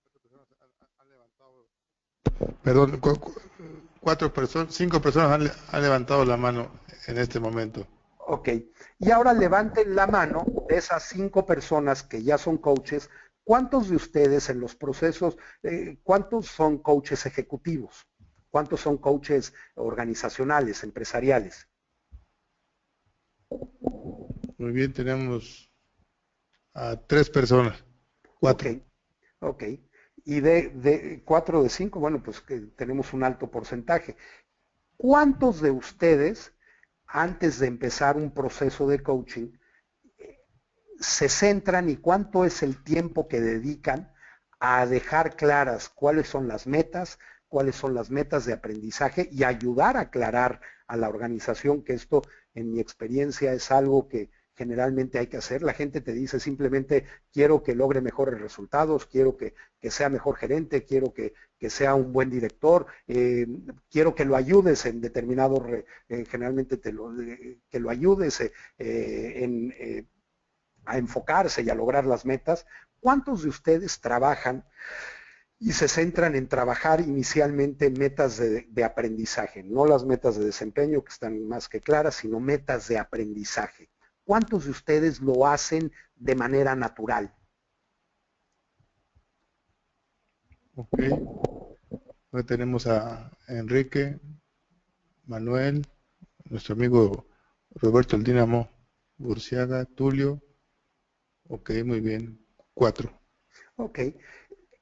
4 personas han levantado. Perdón, 5 personas han levantado la mano en este momento. Ok, y ahora levanten la mano de esas 5 personas que ya son coaches. ¿Cuántos de ustedes en los procesos, cuántos son coaches ejecutivos? ¿Cuántos son coaches organizacionales, empresariales? Muy bien, tenemos a 3 personas. 4. Ok. Y de 4 de 5, bueno, pues que tenemos un alto porcentaje. ¿Cuántos de ustedes, antes de empezar un proceso de coaching, se centran y cuánto es el tiempo que dedican a dejar claras cuáles son las metas de aprendizaje y ayudar a aclarar a la organización que esto, en mi experiencia, es algo que generalmente hay que hacer? La gente te dice simplemente, quiero que logre mejores resultados, quiero que sea mejor gerente, quiero que sea un buen director, quiero que lo ayudes en determinado, generalmente que lo ayudes a enfocarse y a lograr las metas. ¿Cuántos de ustedes trabajan y se centran en trabajar inicialmente metas de aprendizaje? No las metas de desempeño, que están más que claras, sino metas de aprendizaje. ¿Cuántos de ustedes lo hacen de manera natural? Ok. Hoy tenemos a Enrique, Manuel, nuestro amigo Roberto el Dínamo Burciaga, Tulio. Ok, muy bien. 4. Ok.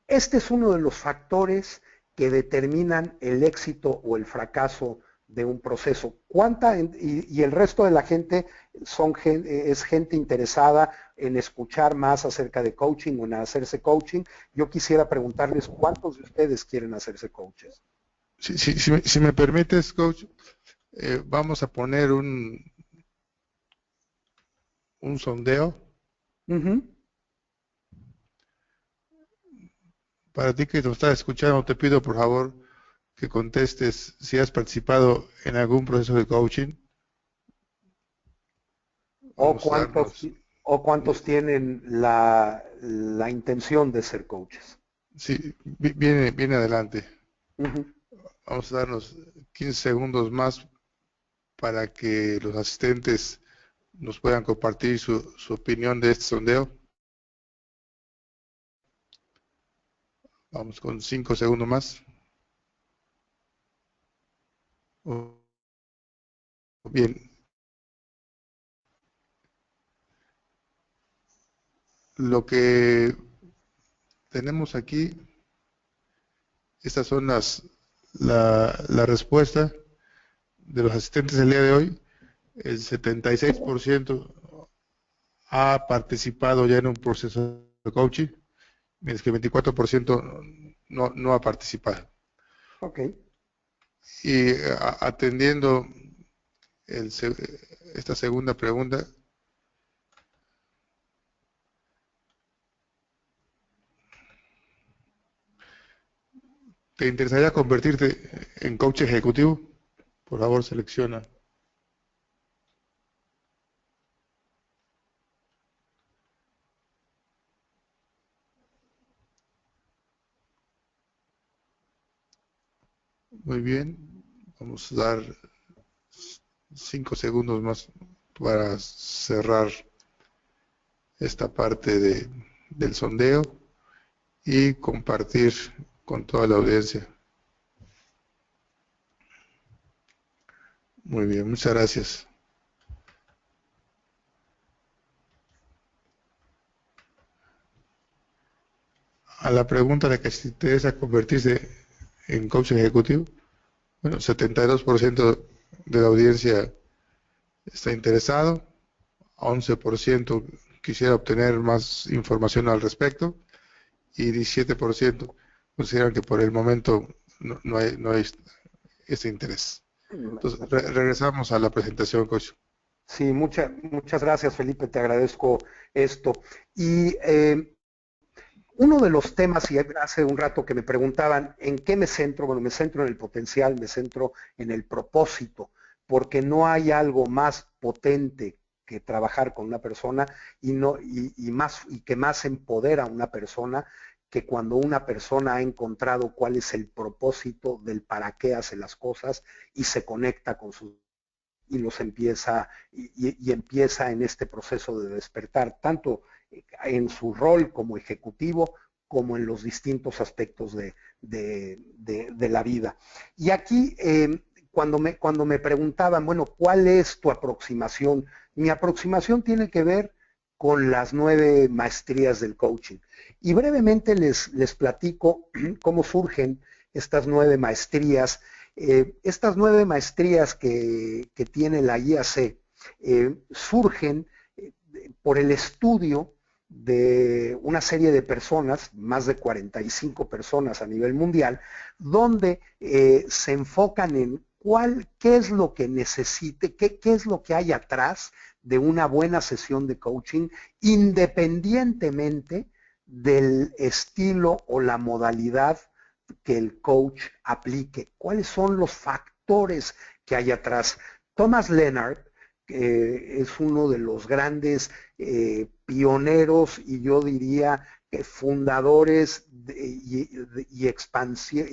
Este es uno de los factores que determinan el éxito o el fracaso de un proceso. Y el resto de la gente es gente interesada en escuchar más acerca de coaching o en hacerse coaching. Yo quisiera preguntarles cuántos de ustedes quieren hacerse coaches. Si me permites, coach, vamos a poner un sondeo. Para ti que nos estás escuchando, te pido por favor que contestes si has participado en algún proceso de coaching. O cuántos tienen la intención de ser coaches. Sí, viene adelante. Vamos a darnos 15 segundos más para que los asistentes nos puedan compartir su opinión de este sondeo. Vamos con 5 segundos más. Bien. Lo que tenemos aquí, estas son la respuesta de los asistentes del día de hoy. El 76% ha participado ya en un proceso de coaching, mientras que el 24% no ha participado. Ok. Y atendiendo esta segunda pregunta, ¿te interesaría convertirte en coach ejecutivo? Por favor, selecciona. Muy bien, vamos a dar 5 segundos más para cerrar esta parte del sondeo y compartir con toda la audiencia. Muy bien, muchas gracias. A la pregunta de que si te interesa convertirse en coach ejecutivo, bueno, 72% de la audiencia está interesado, 11% quisiera obtener más información al respecto y 17% consideran que por el momento no hay ese interés. Entonces, regresamos a la presentación, coach. Sí, muchas gracias, Felipe, te agradezco esto. Y uno de los temas, y hace un rato que me preguntaban, ¿en qué me centro? Bueno, me centro en el potencial, me centro en el propósito, porque no hay algo más potente que trabajar con una persona y que más empodera a una persona que cuando una persona ha encontrado cuál es el propósito del para qué hace las cosas y se conecta con sus y los empieza y empieza en este proceso de despertar, tanto en su rol como ejecutivo como en los distintos aspectos de la vida. Y aquí, cuando me preguntaban, bueno, ¿cuál es tu aproximación? Mi aproximación tiene que ver con las 9 maestrías del coaching. Y brevemente les platico cómo surgen estas 9 maestrías. Estas 9 maestrías que tiene la IAC surgen por el estudio de una serie de personas, más de 45 personas a nivel mundial, donde se enfocan en qué es lo que necesite, qué es lo que hay atrás de una buena sesión de coaching, independientemente del estilo o la modalidad que el coach aplique. ¿Cuáles son los factores que hay atrás? Thomas Leonard es uno de los grandes pioneros y yo diría fundadores y expansión,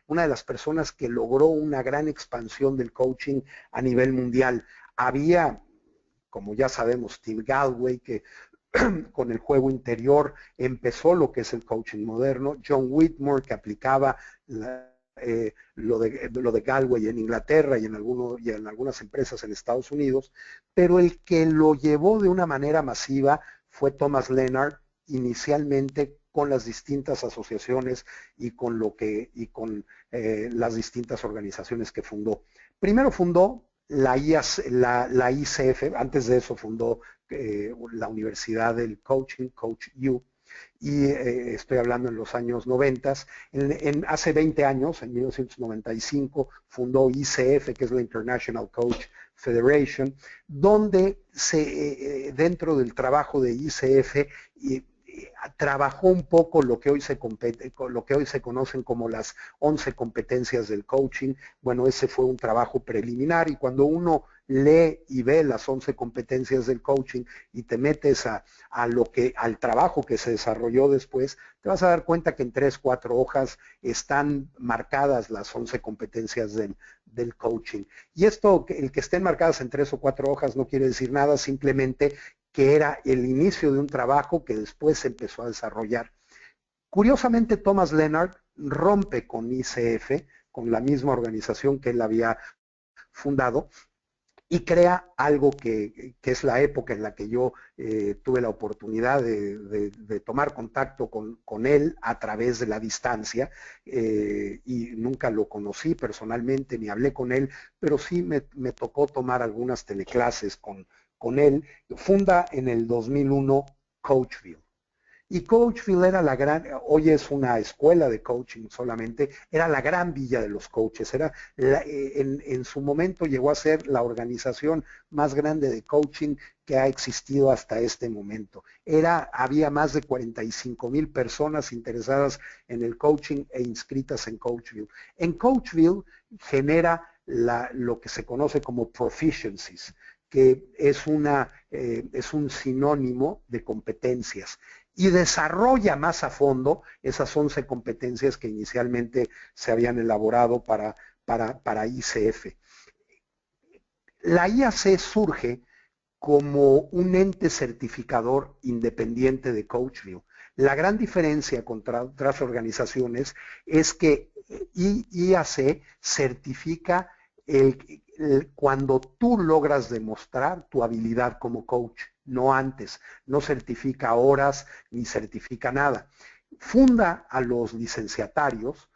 una de las personas que logró una gran expansión del coaching a nivel mundial. Había, como ya sabemos, Tim Galway, que con el juego interior empezó lo que es el coaching moderno, John Whitmore, que aplicaba lo de Galway en Inglaterra y en algunas empresas en Estados Unidos, pero el que lo llevó de una manera masiva fue Thomas Leonard, inicialmente con las distintas asociaciones y con las distintas organizaciones que fundó. Primero fundó la ICF, antes de eso fundó la Universidad del Coaching, Coach U, y estoy hablando en los años 90. Hace 20 años, en 1995, fundó ICF, que es la International Coach Federation, donde dentro del trabajo de ICF trabajó un poco lo que hoy se conocen como las 11 competencias del coaching. Bueno, ese fue un trabajo preliminar y cuando uno lee y ve las 11 competencias del coaching y te metes al trabajo que se desarrolló después, te vas a dar cuenta que en 3, 4 hojas están marcadas las 11 competencias del coaching. Y esto, el que estén marcadas en 3 o 4 hojas no quiere decir nada, simplemente que era el inicio de un trabajo que después se empezó a desarrollar. Curiosamente, Thomas Leonard rompe con ICF, con la misma organización que él había fundado, y crea algo que es la época en la que yo tuve la oportunidad de tomar contacto con él a través de la distancia, y nunca lo conocí personalmente ni hablé con él, pero sí me tocó tomar algunas teleclases con él. Funda en el 2001 Coachville. Y Coachville era la gran, hoy es una escuela de coaching solamente, era la gran villa de los coaches. En su momento llegó a ser la organización más grande de coaching que ha existido hasta este momento. Había más de 45,000 personas interesadas en el coaching e inscritas en Coachville. En Coachville genera lo que se conoce como proficiencies, que es un sinónimo de competencias, y desarrolla más a fondo esas 11 competencias que inicialmente se habían elaborado para ICF. La IAC surge como un ente certificador independiente de Coachville. La gran diferencia contra otras organizaciones es que IAC certifica cuando tú logras demostrar tu habilidad como coach, no antes. No certifica horas ni certifica nada. Funda a los licenciatarios.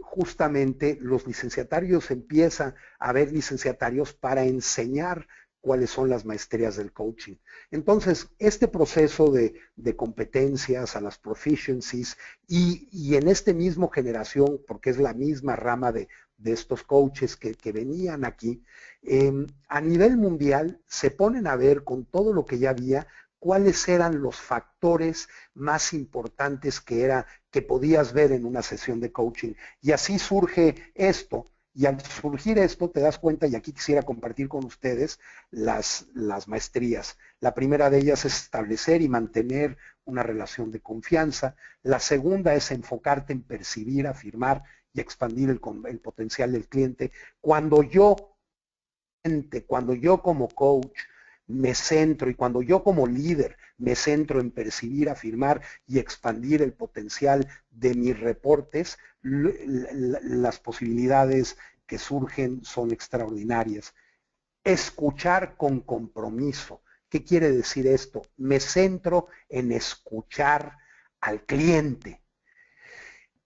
Justamente los licenciatarios empiezan a ver licenciatarios para enseñar cuáles son las maestrías del coaching. Entonces, este proceso de competencias a las proficiencies y en este mismo generación, porque es la misma rama de estos coaches que venían aquí, a nivel mundial se ponen a ver con todo lo que ya había, cuáles eran los factores más importantes que podías ver en una sesión de coaching. Y así surge esto. Y al surgir esto te das cuenta, y aquí quisiera compartir con ustedes las maestrías. La primera de ellas es establecer y mantener una relación de confianza. La segunda es enfocarte en percibir, afirmar y expandir el potencial del cliente. Cuando yo como coach me centro y cuando yo como líder me centro en percibir, afirmar y expandir el potencial de mis reportes, las posibilidades que surgen son extraordinarias. Escuchar con compromiso. ¿Qué quiere decir esto? Me centro en escuchar al cliente.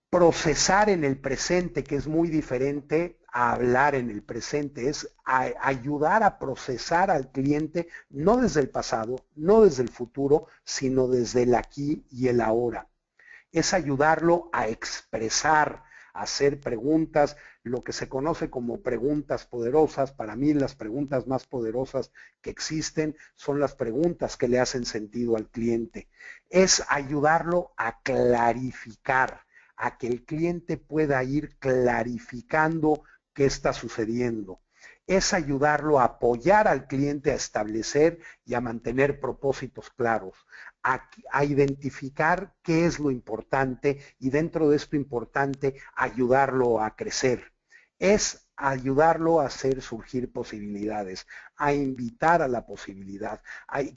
Procesar en el presente, que es muy diferente a hablar en el presente, es ayudar a procesar al cliente, no desde el pasado, no desde el futuro, sino desde el aquí y el ahora. Es ayudarlo a expresar, a hacer preguntas, lo que se conoce como preguntas poderosas. Para mí las preguntas más poderosas que existen son las preguntas que le hacen sentido al cliente. Es ayudarlo a clarificar, a que el cliente pueda ir clarificando qué está sucediendo. Es ayudarlo a apoyar al cliente a establecer y a mantener propósitos claros, a identificar qué es lo importante y dentro de esto importante ayudarlo a crecer. Es ayudarlo a hacer surgir posibilidades, a invitar a la posibilidad.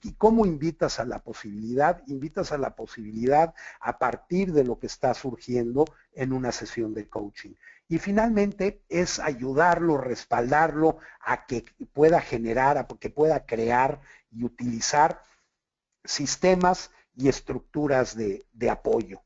¿Y cómo invitas a la posibilidad? Invitas a la posibilidad a partir de lo que está surgiendo en una sesión de coaching. Y finalmente es ayudarlo, respaldarlo a que pueda generar, a que pueda crear y utilizar sistemas y estructuras de apoyo.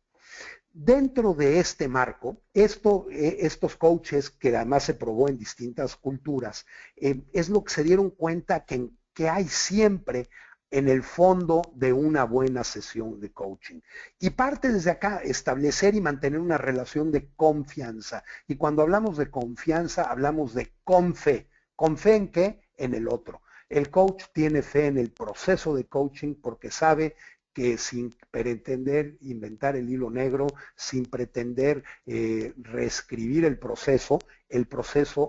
Dentro de este marco, estos coaches, que además se probó en distintas culturas, es lo que se dieron cuenta que hay siempre en el fondo de una buena sesión de coaching. Y parte desde acá, establecer y mantener una relación de confianza. Y cuando hablamos de confianza, hablamos de confe. ¿Confe en qué? En el otro. El coach tiene fe en el proceso de coaching porque sabe que sin pretender inventar el hilo negro, sin pretender reescribir el proceso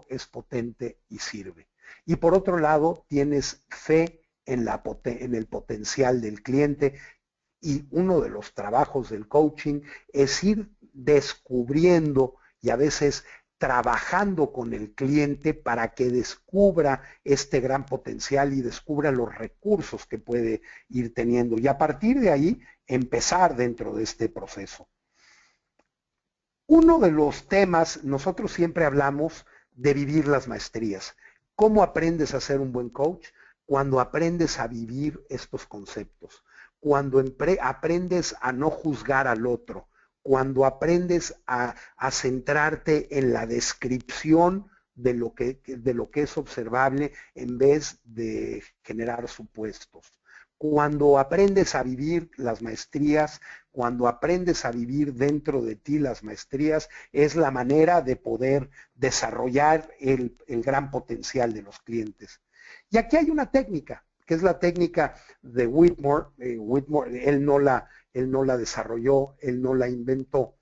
es potente y sirve. Y por otro lado, tienes fe en el potencial del cliente, y uno de los trabajos del coaching es ir descubriendo y a veces trabajando con el cliente para que descubra este gran potencial y descubra los recursos que puede ir teniendo. Y a partir de ahí, empezar dentro de este proceso. Uno de los temas, nosotros siempre hablamos de vivir las maestrías. ¿Cómo aprendes a ser un buen coach? Cuando aprendes a vivir estos conceptos. Cuando aprendes a no juzgar al otro, cuando aprendes a centrarte en la descripción de lo que es observable en vez de generar supuestos. Cuando aprendes a vivir las maestrías, cuando aprendes a vivir dentro de ti las maestrías, es la manera de poder desarrollar el gran potencial de los clientes. Y aquí hay una técnica, que es la técnica de Whitmore. Whitmore, él no la desarrolló, él no la inventó.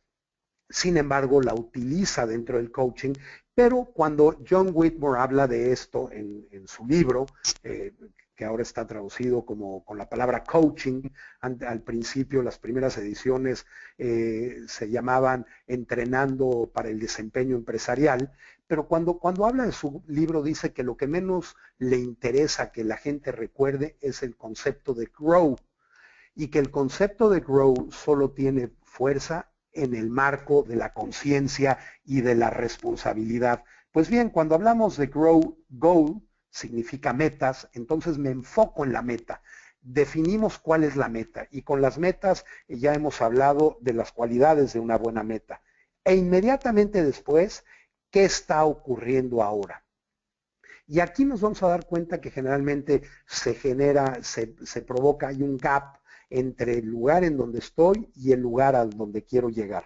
Sin embargo, la utiliza dentro del coaching, pero cuando John Whitmore habla de esto en su libro, que ahora está traducido como con la palabra coaching, al principio las primeras ediciones se llamaban Entrenando para el Desempeño Empresarial, pero cuando habla de su libro dice que lo que menos le interesa que la gente recuerde es el concepto de grow, y que el concepto de grow solo tiene fuerza en el marco de la conciencia y de la responsabilidad. Pues bien, cuando hablamos de grow, goal significa metas, entonces me enfoco en la meta. Definimos cuál es la meta, y con las metas ya hemos hablado de las cualidades de una buena meta. E inmediatamente después, ¿qué está ocurriendo ahora? Y aquí nos vamos a dar cuenta que generalmente se provoca, hay un gap entre el lugar en donde estoy y el lugar a donde quiero llegar.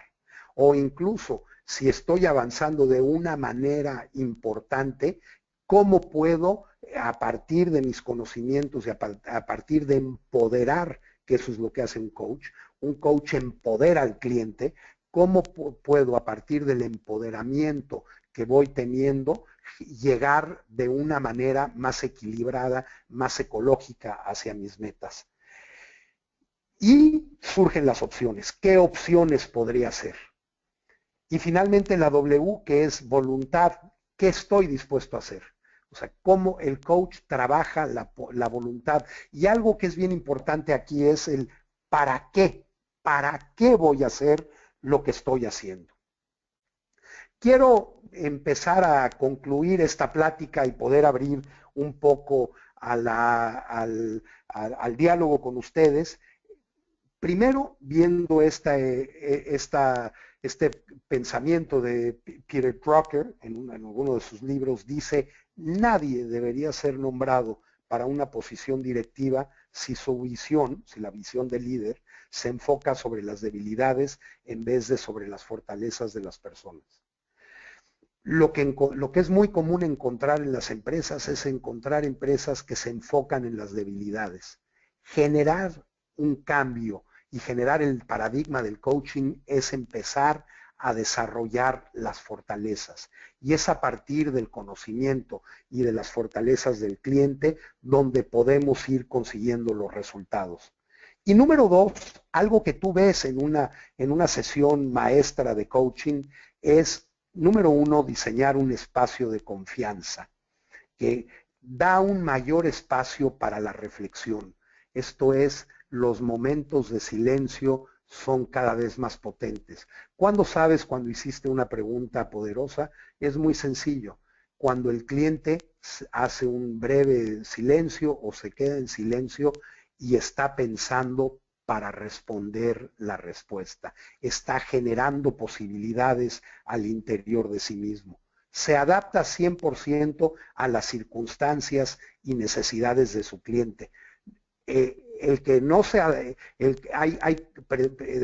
O incluso, si estoy avanzando de una manera importante, ¿cómo puedo, a partir de mis conocimientos y a partir de empoderar, que eso es lo que hace un coach empodera al cliente, cómo puedo, a partir del empoderamiento que voy teniendo, llegar de una manera más equilibrada, más ecológica hacia mis metas? Y surgen las opciones. ¿Qué opciones podría ser? Y finalmente la W, que es voluntad. ¿Qué estoy dispuesto a hacer? O sea, cómo el coach trabaja la voluntad. Y algo que es bien importante aquí es el ¿para qué? ¿Para qué voy a hacer lo que estoy haciendo? Quiero empezar a concluir esta plática y poder abrir un poco al diálogo con ustedes. Primero, viendo este pensamiento de Peter Drucker, en alguno de sus libros, dice: nadie debería ser nombrado para una posición directiva si su visión, si la visión del líder, se enfoca sobre las debilidades en vez de sobre las fortalezas de las personas. Lo que es muy común encontrar en las empresas es encontrar empresas que se enfocan en las debilidades. Generar un cambio y generar el paradigma del coaching es empezar a desarrollar las fortalezas. Y es a partir del conocimiento y de las fortalezas del cliente donde podemos ir consiguiendo los resultados. Y número 2, algo que tú ves en una sesión maestra de coaching es, número 1, diseñar un espacio de confianza que da un mayor espacio para la reflexión. Esto es, los momentos de silencio son cada vez más potentes. ¿Cuándo sabes cuando hiciste una pregunta poderosa? Es muy sencillo. Cuando el cliente hace un breve silencio o se queda en silencio y está pensando para responder la respuesta. Está generando posibilidades al interior de sí mismo. Se adapta 100% a las circunstancias y necesidades de su cliente. El que no sea, hay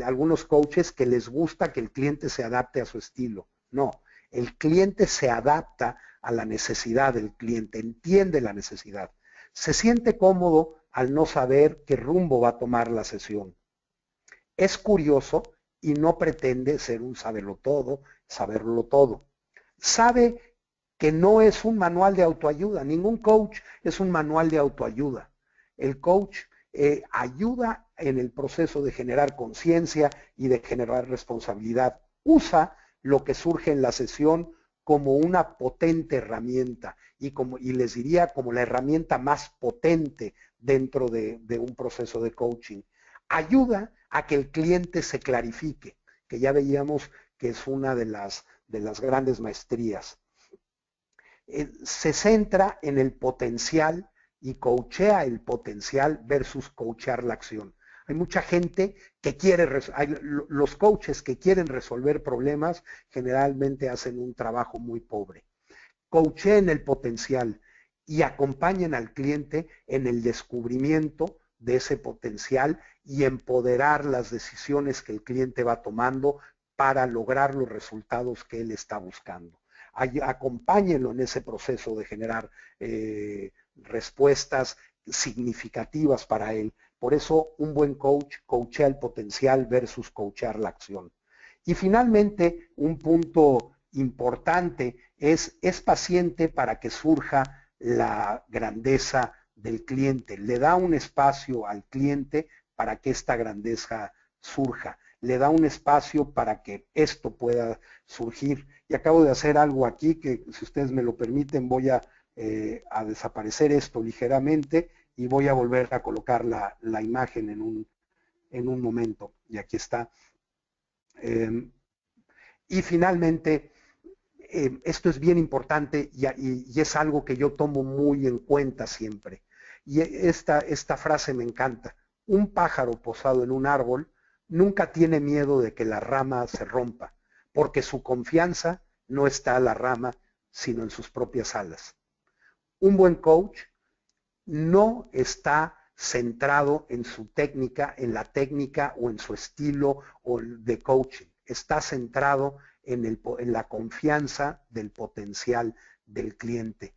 algunos coaches que les gusta que el cliente se adapte a su estilo. No, el cliente se adapta a la necesidad del cliente, entiende la necesidad. Se siente cómodo al no saber qué rumbo va a tomar la sesión. Es curioso y no pretende ser un saberlo todo. Sabe que no es un manual de autoayuda, ningún coach es un manual de autoayuda. El coach ayuda en el proceso de generar conciencia y de generar responsabilidad. Usa lo que surge en la sesión como una potente herramienta y les diría como la herramienta más potente dentro de un proceso de coaching. Ayuda a que el cliente se clarifique, que ya veíamos que es una de las grandes maestrías. Se centra en el potencial y coachea el potencial versus coachear la acción. Hay mucha gente que quiere, los coaches que quieren resolver problemas generalmente hacen un trabajo muy pobre. Coacheen el potencial y acompañen al cliente en el descubrimiento de ese potencial y empoderar las decisiones que el cliente va tomando para lograr los resultados que él está buscando. Acompáñenlo en ese proceso de generar respuestas significativas para él. Por eso un buen coach coachea el potencial versus coachear la acción. Y finalmente, un punto importante es paciente para que surja la grandeza del cliente. Le da un espacio al cliente para que esta grandeza surja. Le da un espacio para que esto pueda surgir. Y acabo de hacer algo aquí que, si ustedes me lo permiten, voy a desaparecer esto ligeramente y voy a volver a colocar la imagen en un momento. Y aquí está. Y finalmente, esto es bien importante y es algo que yo tomo muy en cuenta siempre. Y esta frase me encanta. Un pájaro posado en un árbol nunca tiene miedo de que la rama se rompa, porque su confianza no está en la rama, sino en sus propias alas. Un buen coach no está centrado en su técnica, en la técnica o en su estilo de coaching. Está centrado en la confianza del potencial del cliente.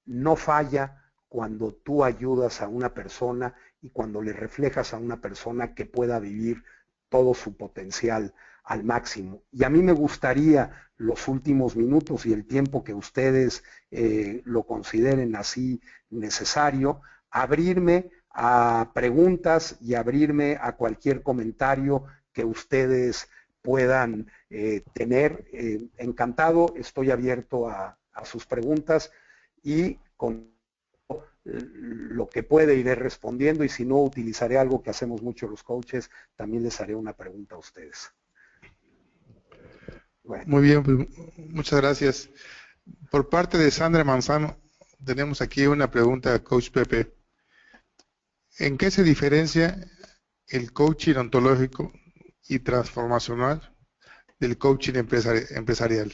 No falla cuando tú ayudas a una persona y cuando le reflejas a una persona que pueda vivir todo su potencial al máximo. Y a mí me gustaría los últimos minutos y el tiempo que ustedes lo consideren así necesario, abrirme a preguntas y abrirme a cualquier comentario que ustedes puedan tener. Encantado, estoy abierto a sus preguntas y con lo que puede iré respondiendo, y si no, utilizaré algo que hacemos mucho los coaches, también les haré una pregunta a ustedes. Bueno. Muy bien, pues, muchas gracias. Por parte de Sandra Manzano, tenemos aquí una pregunta, Coach Pepe. ¿En qué se diferencia el coaching ontológico y transformacional del coaching empresarial?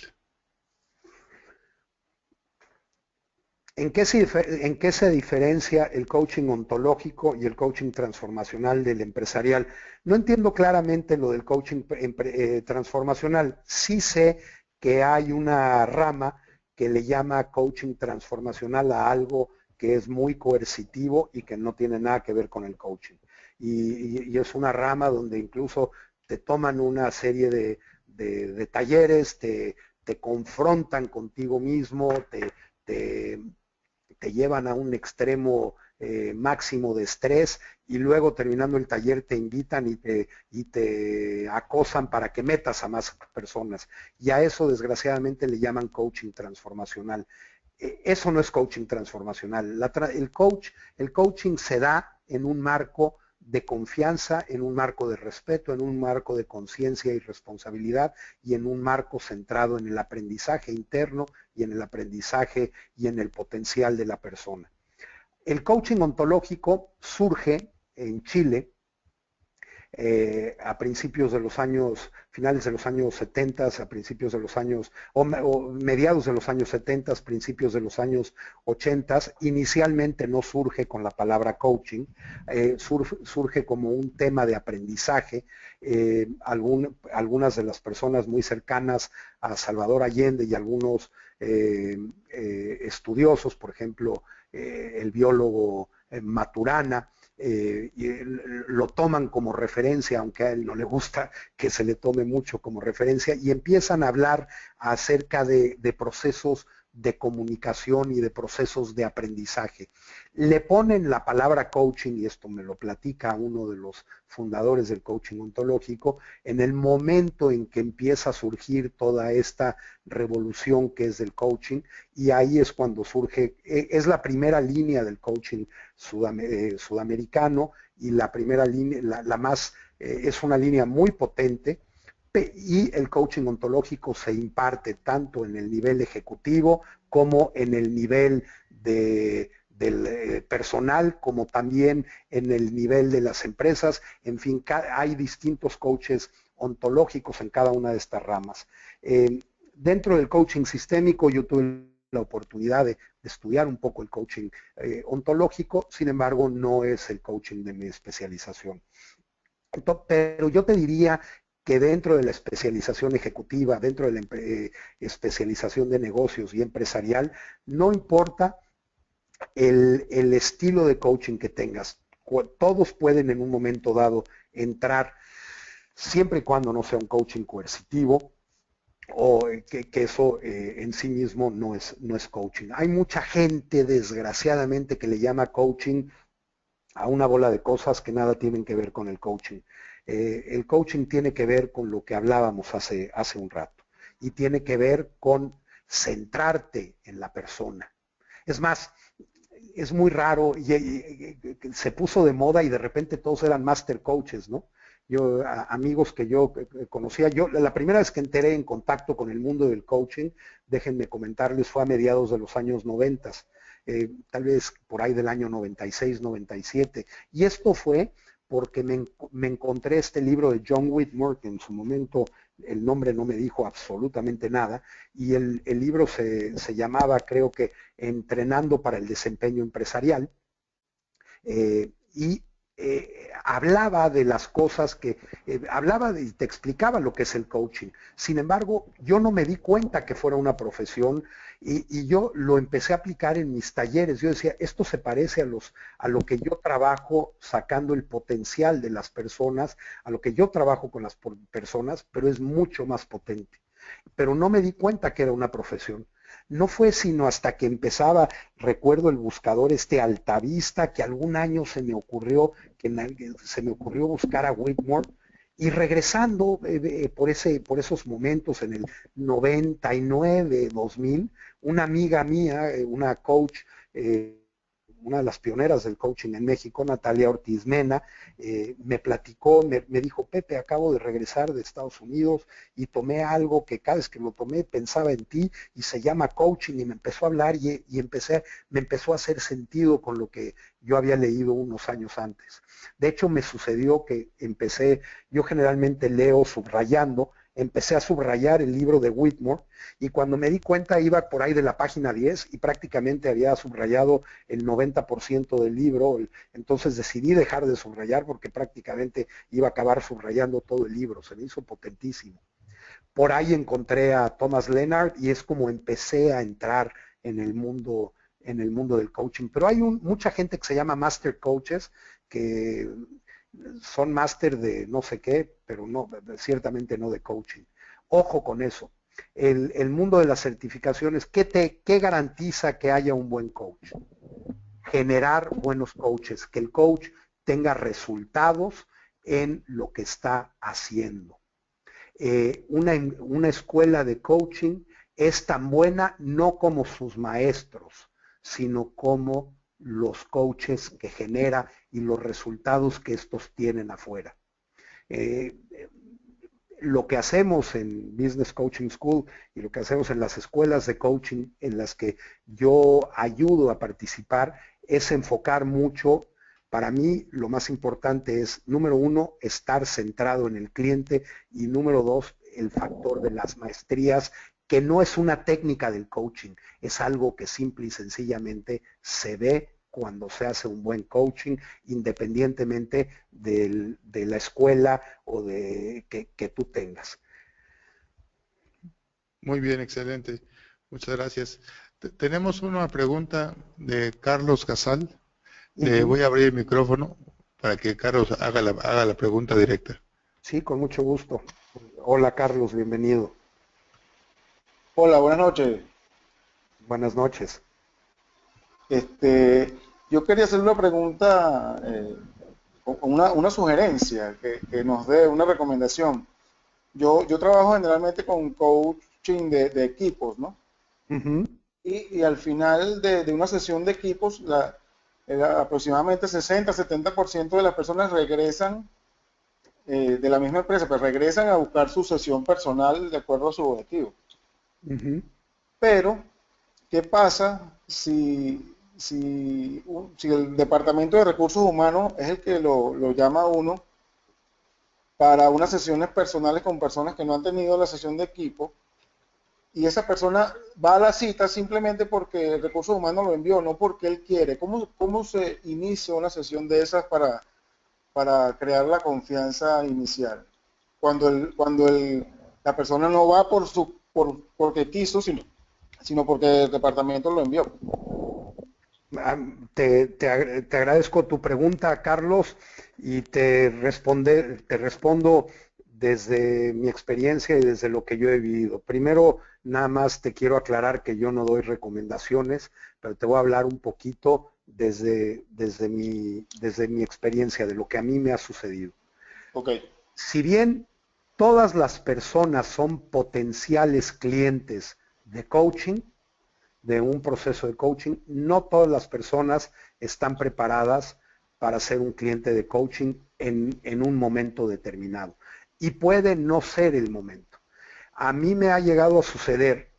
¿En qué se diferencia el coaching ontológico y el coaching transformacional del empresarial? No entiendo claramente lo del coaching transformacional. Sí sé que hay una rama que le llama coaching transformacional a algo que es muy coercitivo y que no tiene nada que ver con el coaching. Y es una rama donde incluso te toman una serie de talleres, te confrontan contigo mismo, te llevan a un extremo máximo de estrés y luego terminando el taller te invitan y te acosan para que metas a más personas. Y a eso desgraciadamente le llaman coaching transformacional. Eso no es coaching transformacional. El coaching se da en un marco de confianza, en un marco de respeto, en un marco de conciencia y responsabilidad y en un marco centrado en el aprendizaje interno y en el aprendizaje y en el potencial de la persona. El coaching ontológico surge en Chile a principios de los años, finales de los años 70, a principios de los años, o mediados de los años 70, principios de los años 80, inicialmente no surge con la palabra coaching, surge como un tema de aprendizaje. Algunas de las personas muy cercanas a Salvador Allende y algunos estudiosos, por ejemplo, el biólogo Maturana, lo toman como referencia, aunque a él no le gusta que se le tome mucho como referencia, y empiezan a hablar acerca de procesos de comunicación y de procesos de aprendizaje. Le ponen la palabra coaching, y esto me lo platica uno de los fundadores del coaching ontológico, en el momento en que empieza a surgir toda esta revolución que es del coaching, y ahí es cuando surge, es la primera línea del coaching sudamericano, y la primera línea, la más, es una línea muy potente, y el coaching ontológico se imparte tanto en el nivel ejecutivo como en el nivel del personal, como también en el nivel de las empresas. En fin, hay distintos coaches ontológicos en cada una de estas ramas. Dentro del coaching sistémico yo tuve la oportunidad de estudiar un poco el coaching ontológico, sin embargo no es el coaching de mi especialización. Pero yo te diría que dentro de la especialización ejecutiva, dentro de la especialización de negocios y empresarial, no importa el estilo de coaching que tengas. Todos pueden en un momento dado entrar, siempre y cuando no sea un coaching coercitivo, o que eso en sí mismo no es coaching. Hay mucha gente, desgraciadamente, que le llama coaching a una bola de cosas que nada tienen que ver con el coaching. El coaching tiene que ver con lo que hablábamos hace un rato, y tiene que ver con centrarte en la persona. Es más, es muy raro, y se puso de moda y de repente todos eran master coaches, ¿no? Yo, amigos que yo conocía, la primera vez que entré en contacto con el mundo del coaching, déjenme comentarles, fue a mediados de los años 90, tal vez por ahí del año 96, 97, y esto fue porque me encontré este libro de John Whitmore, que en su momento el nombre no me dijo absolutamente nada, y el libro se llamaba, creo que, Entrenando para el Desempeño Empresarial, y hablaba de las cosas que, hablaba y te explicaba lo que es el coaching. Sin embargo, yo no me di cuenta que fuera una profesión, y yo lo empecé a aplicar en mis talleres. Yo decía, esto se parece a lo que yo trabajo sacando el potencial de las personas, a lo que yo trabajo con las personas, pero es mucho más potente. Pero no me di cuenta que era una profesión. No fue sino hasta que empezaba, recuerdo el buscador Altavista, que algún año se me ocurrió buscar a Whitmore, y regresando por esos momentos en el 99, 2000, una amiga mía, una coach, una de las pioneras del coaching en México, Natalia Ortiz Mena, me platicó, me dijo, Pepe, acabo de regresar de Estados Unidos y tomé algo que cada vez que lo tomé pensaba en ti, y se llama coaching, y me empezó a hablar, y me empezó a hacer sentido con lo que yo había leído unos años antes. De hecho, me sucedió que yo generalmente leo subrayando, empecé a subrayar el libro de Whitmore, y cuando me di cuenta iba por ahí de la página 10 y prácticamente había subrayado el 90% del libro. Entonces decidí dejar de subrayar porque prácticamente iba a acabar subrayando todo el libro. Se me hizo potentísimo. Por ahí encontré a Thomas Leonard y es como empecé a entrar en el mundo del coaching. Pero hay mucha gente que se llama master coaches, que son máster de no sé qué, pero no, ciertamente no de coaching. Ojo con eso. El mundo de las certificaciones, ¿qué garantiza que haya un buen coach? Generar buenos coaches, que el coach tenga resultados en lo que está haciendo. Una escuela de coaching es tan buena no como sus maestros, sino como los coaches que genera y los resultados que estos tienen afuera. Lo que hacemos en Business Coaching School y lo que hacemos en las escuelas de coaching en las que yo ayudo a participar es enfocar mucho. Para mí lo más importante es, número uno, estar centrado en el cliente, y número dos, el factor de las maestrías, que no es una técnica del coaching, es algo que simple y sencillamente se ve cuando se hace un buen coaching, independientemente de la escuela o que tú tengas. Muy bien, excelente. Muchas gracias. Tenemos una pregunta de Carlos Casal. Le voy a abrir el micrófono para que Carlos haga la pregunta directa. Sí, con mucho gusto. Hola Carlos, bienvenido. Hola, buenas noches. Buenas noches. Yo quería hacer una pregunta, una sugerencia, que nos dé una recomendación. Yo trabajo generalmente con coaching de equipos, ¿no? Y al final de una sesión de equipos, aproximadamente 60-70% de las personas regresan de la misma empresa, pues regresan a buscar su sesión personal de acuerdo a su objetivo. Pero, ¿qué pasa si el Departamento de Recursos Humanos es el que lo llama a uno para unas sesiones personales con personas que no han tenido la sesión de equipo, y esa persona va a la cita simplemente porque el Recursos Humanos lo envió, no porque él quiere? ¿Cómo se inicia una sesión de esas para crear la confianza inicial? Cuando la persona no va porque quiso, sino porque el departamento lo envió. Te agradezco tu pregunta, Carlos, y te respondo desde mi experiencia y desde lo que yo he vivido. Primero, nada más te quiero aclarar que yo no doy recomendaciones, pero te voy a hablar un poquito desde mi experiencia, de lo que a mí me ha sucedido. Okay. Si bien todas las personas son potenciales clientes de coaching, de un proceso de coaching, no todas las personas están preparadas para ser un cliente de coaching en un momento determinado. Y puede no ser el momento. A mí me ha llegado a suceder,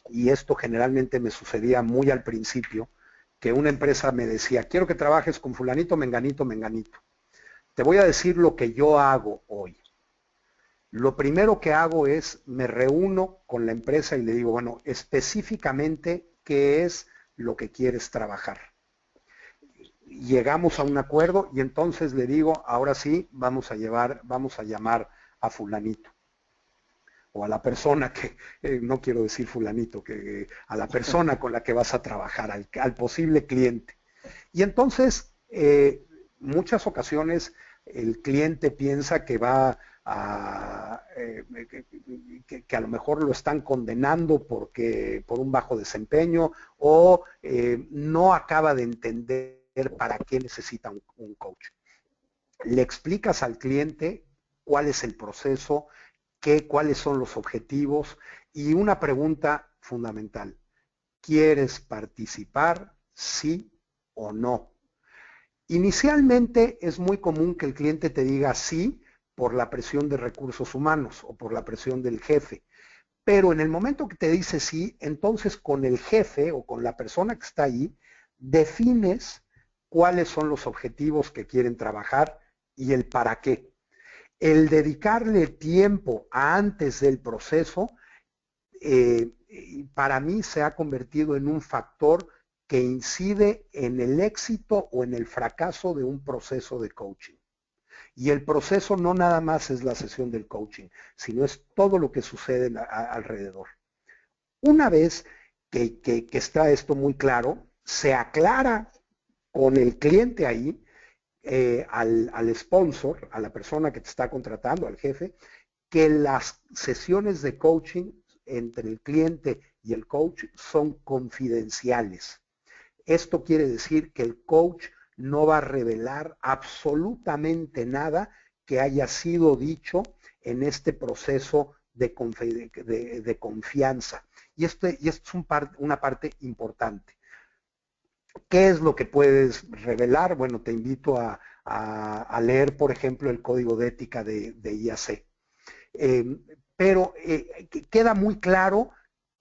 y esto generalmente me sucedía muy al principio, que una empresa me decía, quiero que trabajes con fulanito, menganito, menganito. Te voy a decir lo que yo hago hoy. Lo primero que hago es, me reúno con la empresa y le digo, bueno, específicamente, ¿qué es lo que quieres trabajar? Llegamos a un acuerdo y entonces le digo, ahora sí, vamos a llamar a fulanito. O a la persona que, no quiero decir fulanito, a la persona con la que vas a trabajar, al posible cliente. Y entonces, muchas ocasiones, el cliente piensa que va que a lo mejor lo están condenando por un bajo desempeño o no acaba de entender para qué necesita un coach. Le explicas al cliente cuál es el proceso, cuáles son los objetivos y una pregunta fundamental. ¿Quieres participar, sí o no? Inicialmente es muy común que el cliente te diga sí por la presión de recursos humanos o por la presión del jefe. Pero en el momento que te dice sí, entonces con el jefe o con la persona que está ahí, defines cuáles son los objetivos que quieren trabajar y el para qué. El dedicarle tiempo antes del proceso, para mí se ha convertido en un factor que incide en el éxito o en el fracaso de un proceso de coaching. Y el proceso no nada más es la sesión del coaching, sino es todo lo que sucede alrededor. Una vez que está esto muy claro, se aclara con el cliente ahí, al sponsor, a la persona que te está contratando, al jefe, que las sesiones de coaching entre el cliente y el coach son confidenciales. Esto quiere decir que el coach no va a revelar absolutamente nada que haya sido dicho en este proceso de confianza. Y esto es una parte importante. ¿Qué es lo que puedes revelar? Bueno, te invito a leer, por ejemplo, el código de ética de IAC. Pero queda muy claro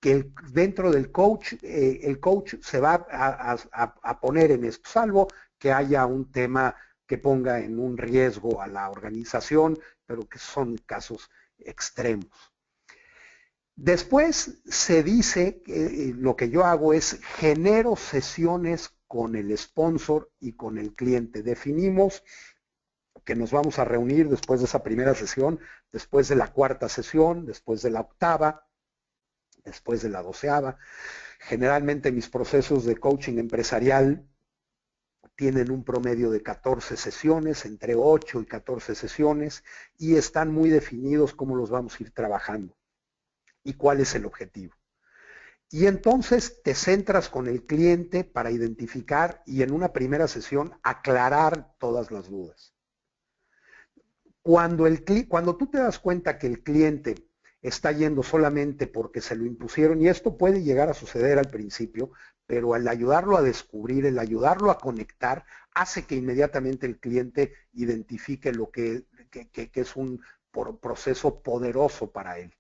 que dentro del coach, el coach se va a poner en esto, salvo que haya un tema que ponga en un riesgo a la organización, pero que son casos extremos. Después se dice que lo que yo hago es genero sesiones con el sponsor y con el cliente. Definimos que nos vamos a reunir después de esa primera sesión, después de la cuarta sesión, después de la octava, después de la 12ª. Generalmente mis procesos de coaching empresarial tienen un promedio de 14 sesiones, entre 8 y 14 sesiones, y están muy definidos cómo los vamos a ir trabajando y cuál es el objetivo. Y entonces te centras con el cliente para identificar y en una primera sesión aclarar todas las dudas. Cuando tú te das cuenta que el cliente está yendo solamente porque se lo impusieron, y esto puede llegar a suceder al principio, pero al ayudarlo a descubrir, el ayudarlo a conectar, hace que inmediatamente el cliente identifique lo que es un proceso poderoso para él.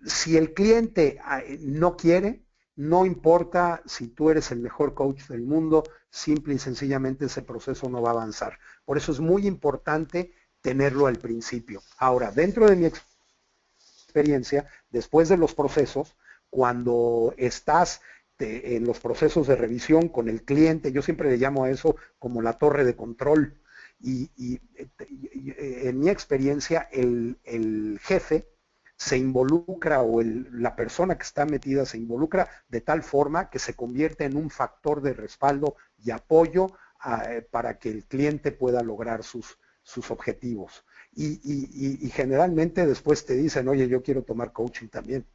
Si el cliente no quiere, no importa si tú eres el mejor coach del mundo, simple y sencillamente ese proceso no va a avanzar. Por eso es muy importante tenerlo al principio. Ahora, dentro de mi experiencia, después de los procesos, cuando estás en los procesos de revisión con el cliente, yo siempre le llamo a eso como la torre de control, y en mi experiencia el jefe se involucra, o la persona que está metida se involucra de tal forma que se convierte en un factor de respaldo y apoyo para que el cliente pueda lograr sus objetivos. Y generalmente después te dicen, oye, yo quiero tomar coaching también.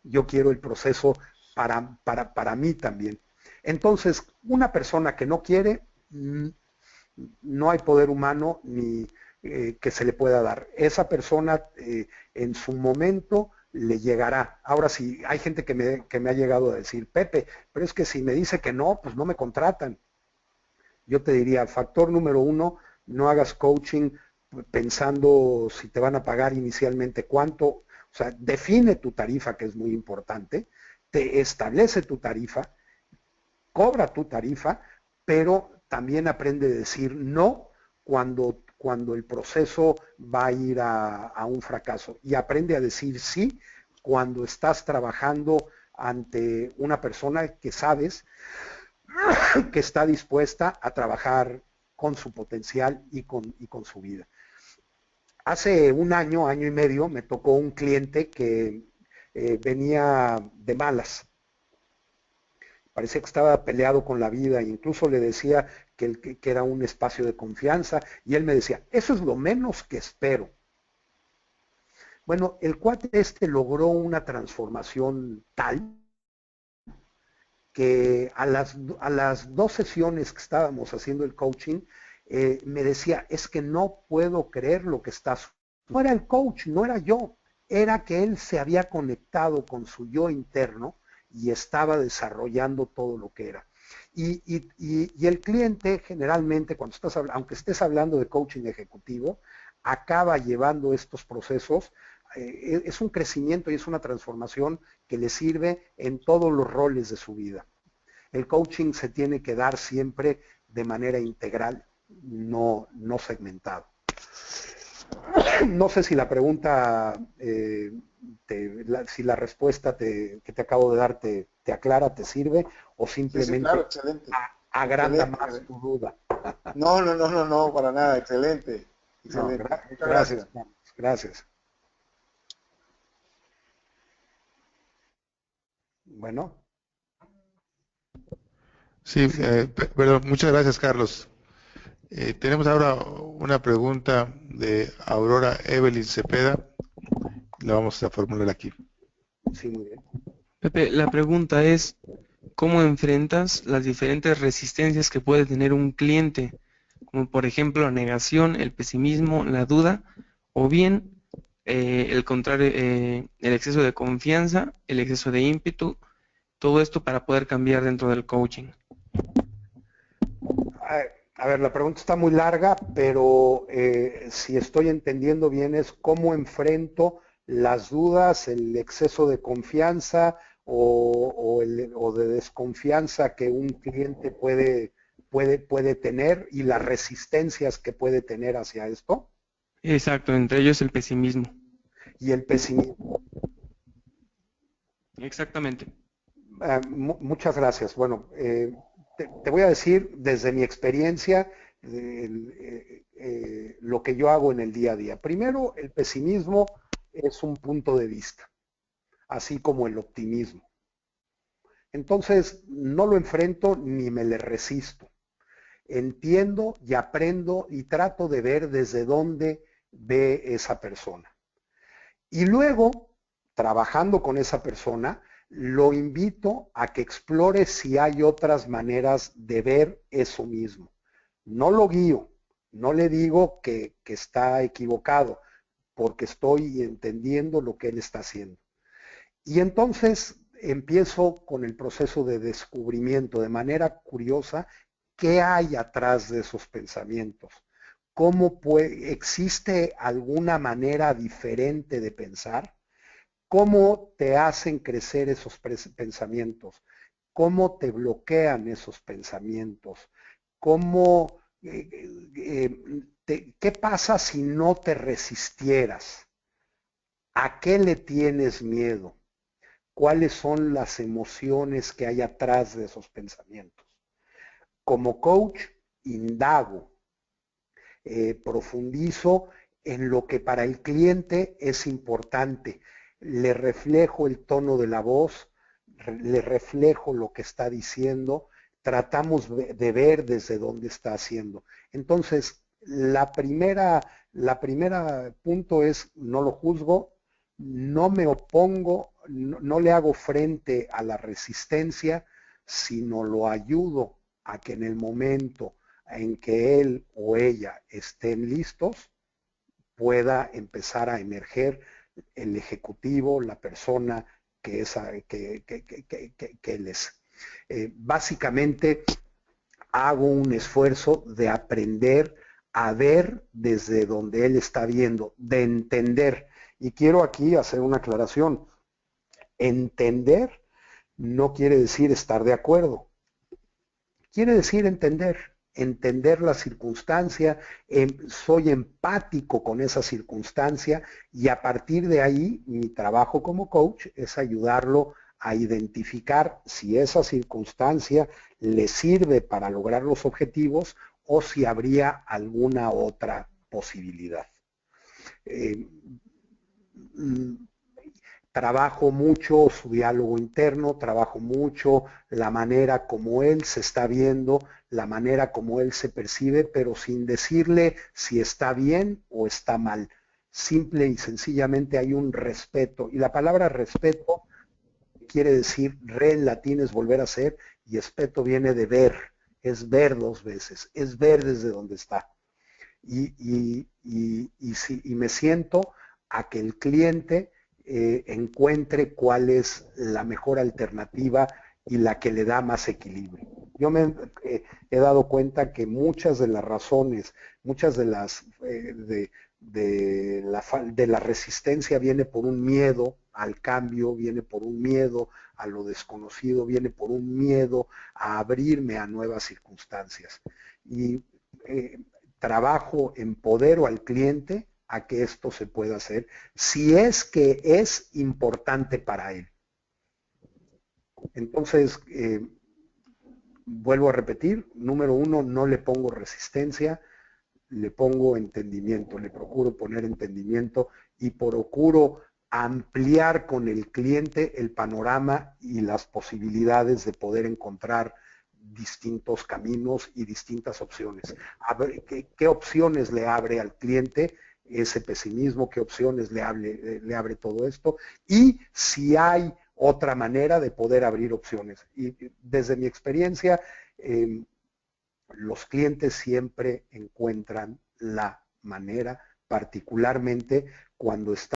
Yo quiero el proceso para mí también. Entonces, una persona que no quiere, no hay poder humano ni que se le pueda dar. Esa persona en su momento le llegará. Ahora sí, hay gente que me ha llegado a decir, Pepe, pero es que si me dice que no, pues no me contratan. Yo te diría, factor número 1, no hagas coaching pensando si te van a pagar inicialmente cuánto. O sea, define tu tarifa, que es muy importante, te establece tu tarifa, cobra tu tarifa, pero también aprende a decir no cuando el proceso va a ir a un fracaso, y aprende a decir sí cuando estás trabajando ante una persona que sabes que está dispuesta a trabajar con su potencial y con su vida. Hace un año, año y medio, me tocó un cliente que venía de malas. Parecía que estaba peleado con la vida, incluso le decía que era un espacio de confianza, y él me decía, eso es lo menos que espero. Bueno, el cuate logró una transformación tal que a las 2 sesiones que estábamos haciendo el coaching, me decía, es que no puedo creer lo que está sucediendo. No era el coach, no era yo, era que él se había conectado con su yo interno y estaba desarrollando todo lo que era. Y el cliente generalmente, aunque estés hablando de coaching ejecutivo, acaba llevando estos procesos. Es un crecimiento y es una transformación que le sirve en todos los roles de su vida. El coaching se tiene que dar siempre de manera integral, no segmentado. No sé si la pregunta, si la respuesta que te acabo de dar te aclara, te sirve, o simplemente sí, claro, excelente. agranda Excelente. más tu duda. No, para nada, excelente. Excelente. No, gracias. Gracias. Bueno. Sí, perdón, muchas gracias, Carlos. Tenemos ahora una pregunta de Aurora Evelyn Cepeda. La vamos a formular aquí. Sí, muy bien. Pepe, la pregunta es, ¿cómo enfrentas las diferentes resistencias que puede tener un cliente? Como por ejemplo la negación, el pesimismo, la duda, o bien el contrario, el exceso de confianza, el exceso de ímpetu, todo esto para poder cambiar dentro del coaching. A ver, la pregunta está muy larga, pero si estoy entendiendo bien es cómo enfrento las dudas, el exceso de confianza o de desconfianza que un cliente puede tener, y las resistencias que puede tener hacia esto. Exacto, entre ellos el pesimismo. Y el pesimismo. Exactamente. Muchas gracias. Bueno, te voy a decir desde mi experiencia lo que yo hago en el día a día. Primero, el pesimismo es un punto de vista. así como el optimismo. Entonces, no lo enfrento ni me le resisto. Entiendo y aprendo y trato de ver desde dónde ve esa persona. Y luego, trabajando con esa persona, lo invito a que explore si hay otras maneras de ver eso mismo. No lo guío, no le digo que está equivocado, porque estoy entendiendo lo que él está haciendo. Y entonces empiezo con el proceso de descubrimiento de manera curiosa. ¿Qué hay atrás de esos pensamientos? ¿Cómo existe alguna manera diferente de pensar? ¿Cómo te hacen crecer esos pensamientos? ¿Cómo te bloquean esos pensamientos? ¿Cómo, ¿Qué pasa si no te resistieras? ¿A qué le tienes miedo? ¿Cuáles son las emociones que hay atrás de esos pensamientos? Como coach, indago, profundizo en lo que para el cliente es importante. Le reflejo el tono de la voz, le reflejo lo que está diciendo, tratamos de ver desde dónde está haciendo. Entonces, la primera punto es, no lo juzgo, no me opongo, no le hago frente a la resistencia, sino lo ayudo a que en el momento en que él o ella estén listos, pueda empezar a emerger el ejecutivo, la persona que él es. Básicamente hago un esfuerzo de aprender a ver desde donde él está viendo, de entender. Y quiero aquí hacer una aclaración. Entender no quiere decir estar de acuerdo. Quiere decir entender la circunstancia, soy empático con esa circunstancia y a partir de ahí mi trabajo como coach es ayudarlo a identificar si esa circunstancia le sirve para lograr los objetivos o si habría alguna otra posibilidad. Trabajo mucho su diálogo interno, trabajo mucho la manera como él se está viendo, la manera como él se percibe, pero sin decirle si está bien o está mal. Simple y sencillamente hay un respeto. Y la palabra respeto quiere decir, re en latín es volver a ser, y espeto viene de ver, es ver dos veces, es ver desde donde está. Y me siento a que el cliente encuentre cuál es la mejor alternativa y la que le da más equilibrio. Yo me he dado cuenta que muchas de las razones, muchas de las de la resistencia viene por un miedo al cambio, viene por un miedo a lo desconocido, viene por un miedo a abrirme a nuevas circunstancias. Y trabajo, empodero al cliente a que esto se pueda hacer, si es que es importante para él. Entonces, vuelvo a repetir, número uno, no le pongo resistencia, le pongo entendimiento, le procuro poner entendimiento y procuro ampliar con el cliente el panorama y las posibilidades de poder encontrar distintos caminos y distintas opciones. A ver, ¿qué opciones le abre al cliente ese pesimismo? ¿Qué opciones le abre todo esto? Y si hay otra manera de poder abrir opciones. Y desde mi experiencia, los clientes siempre encuentran la manera, particularmente cuando están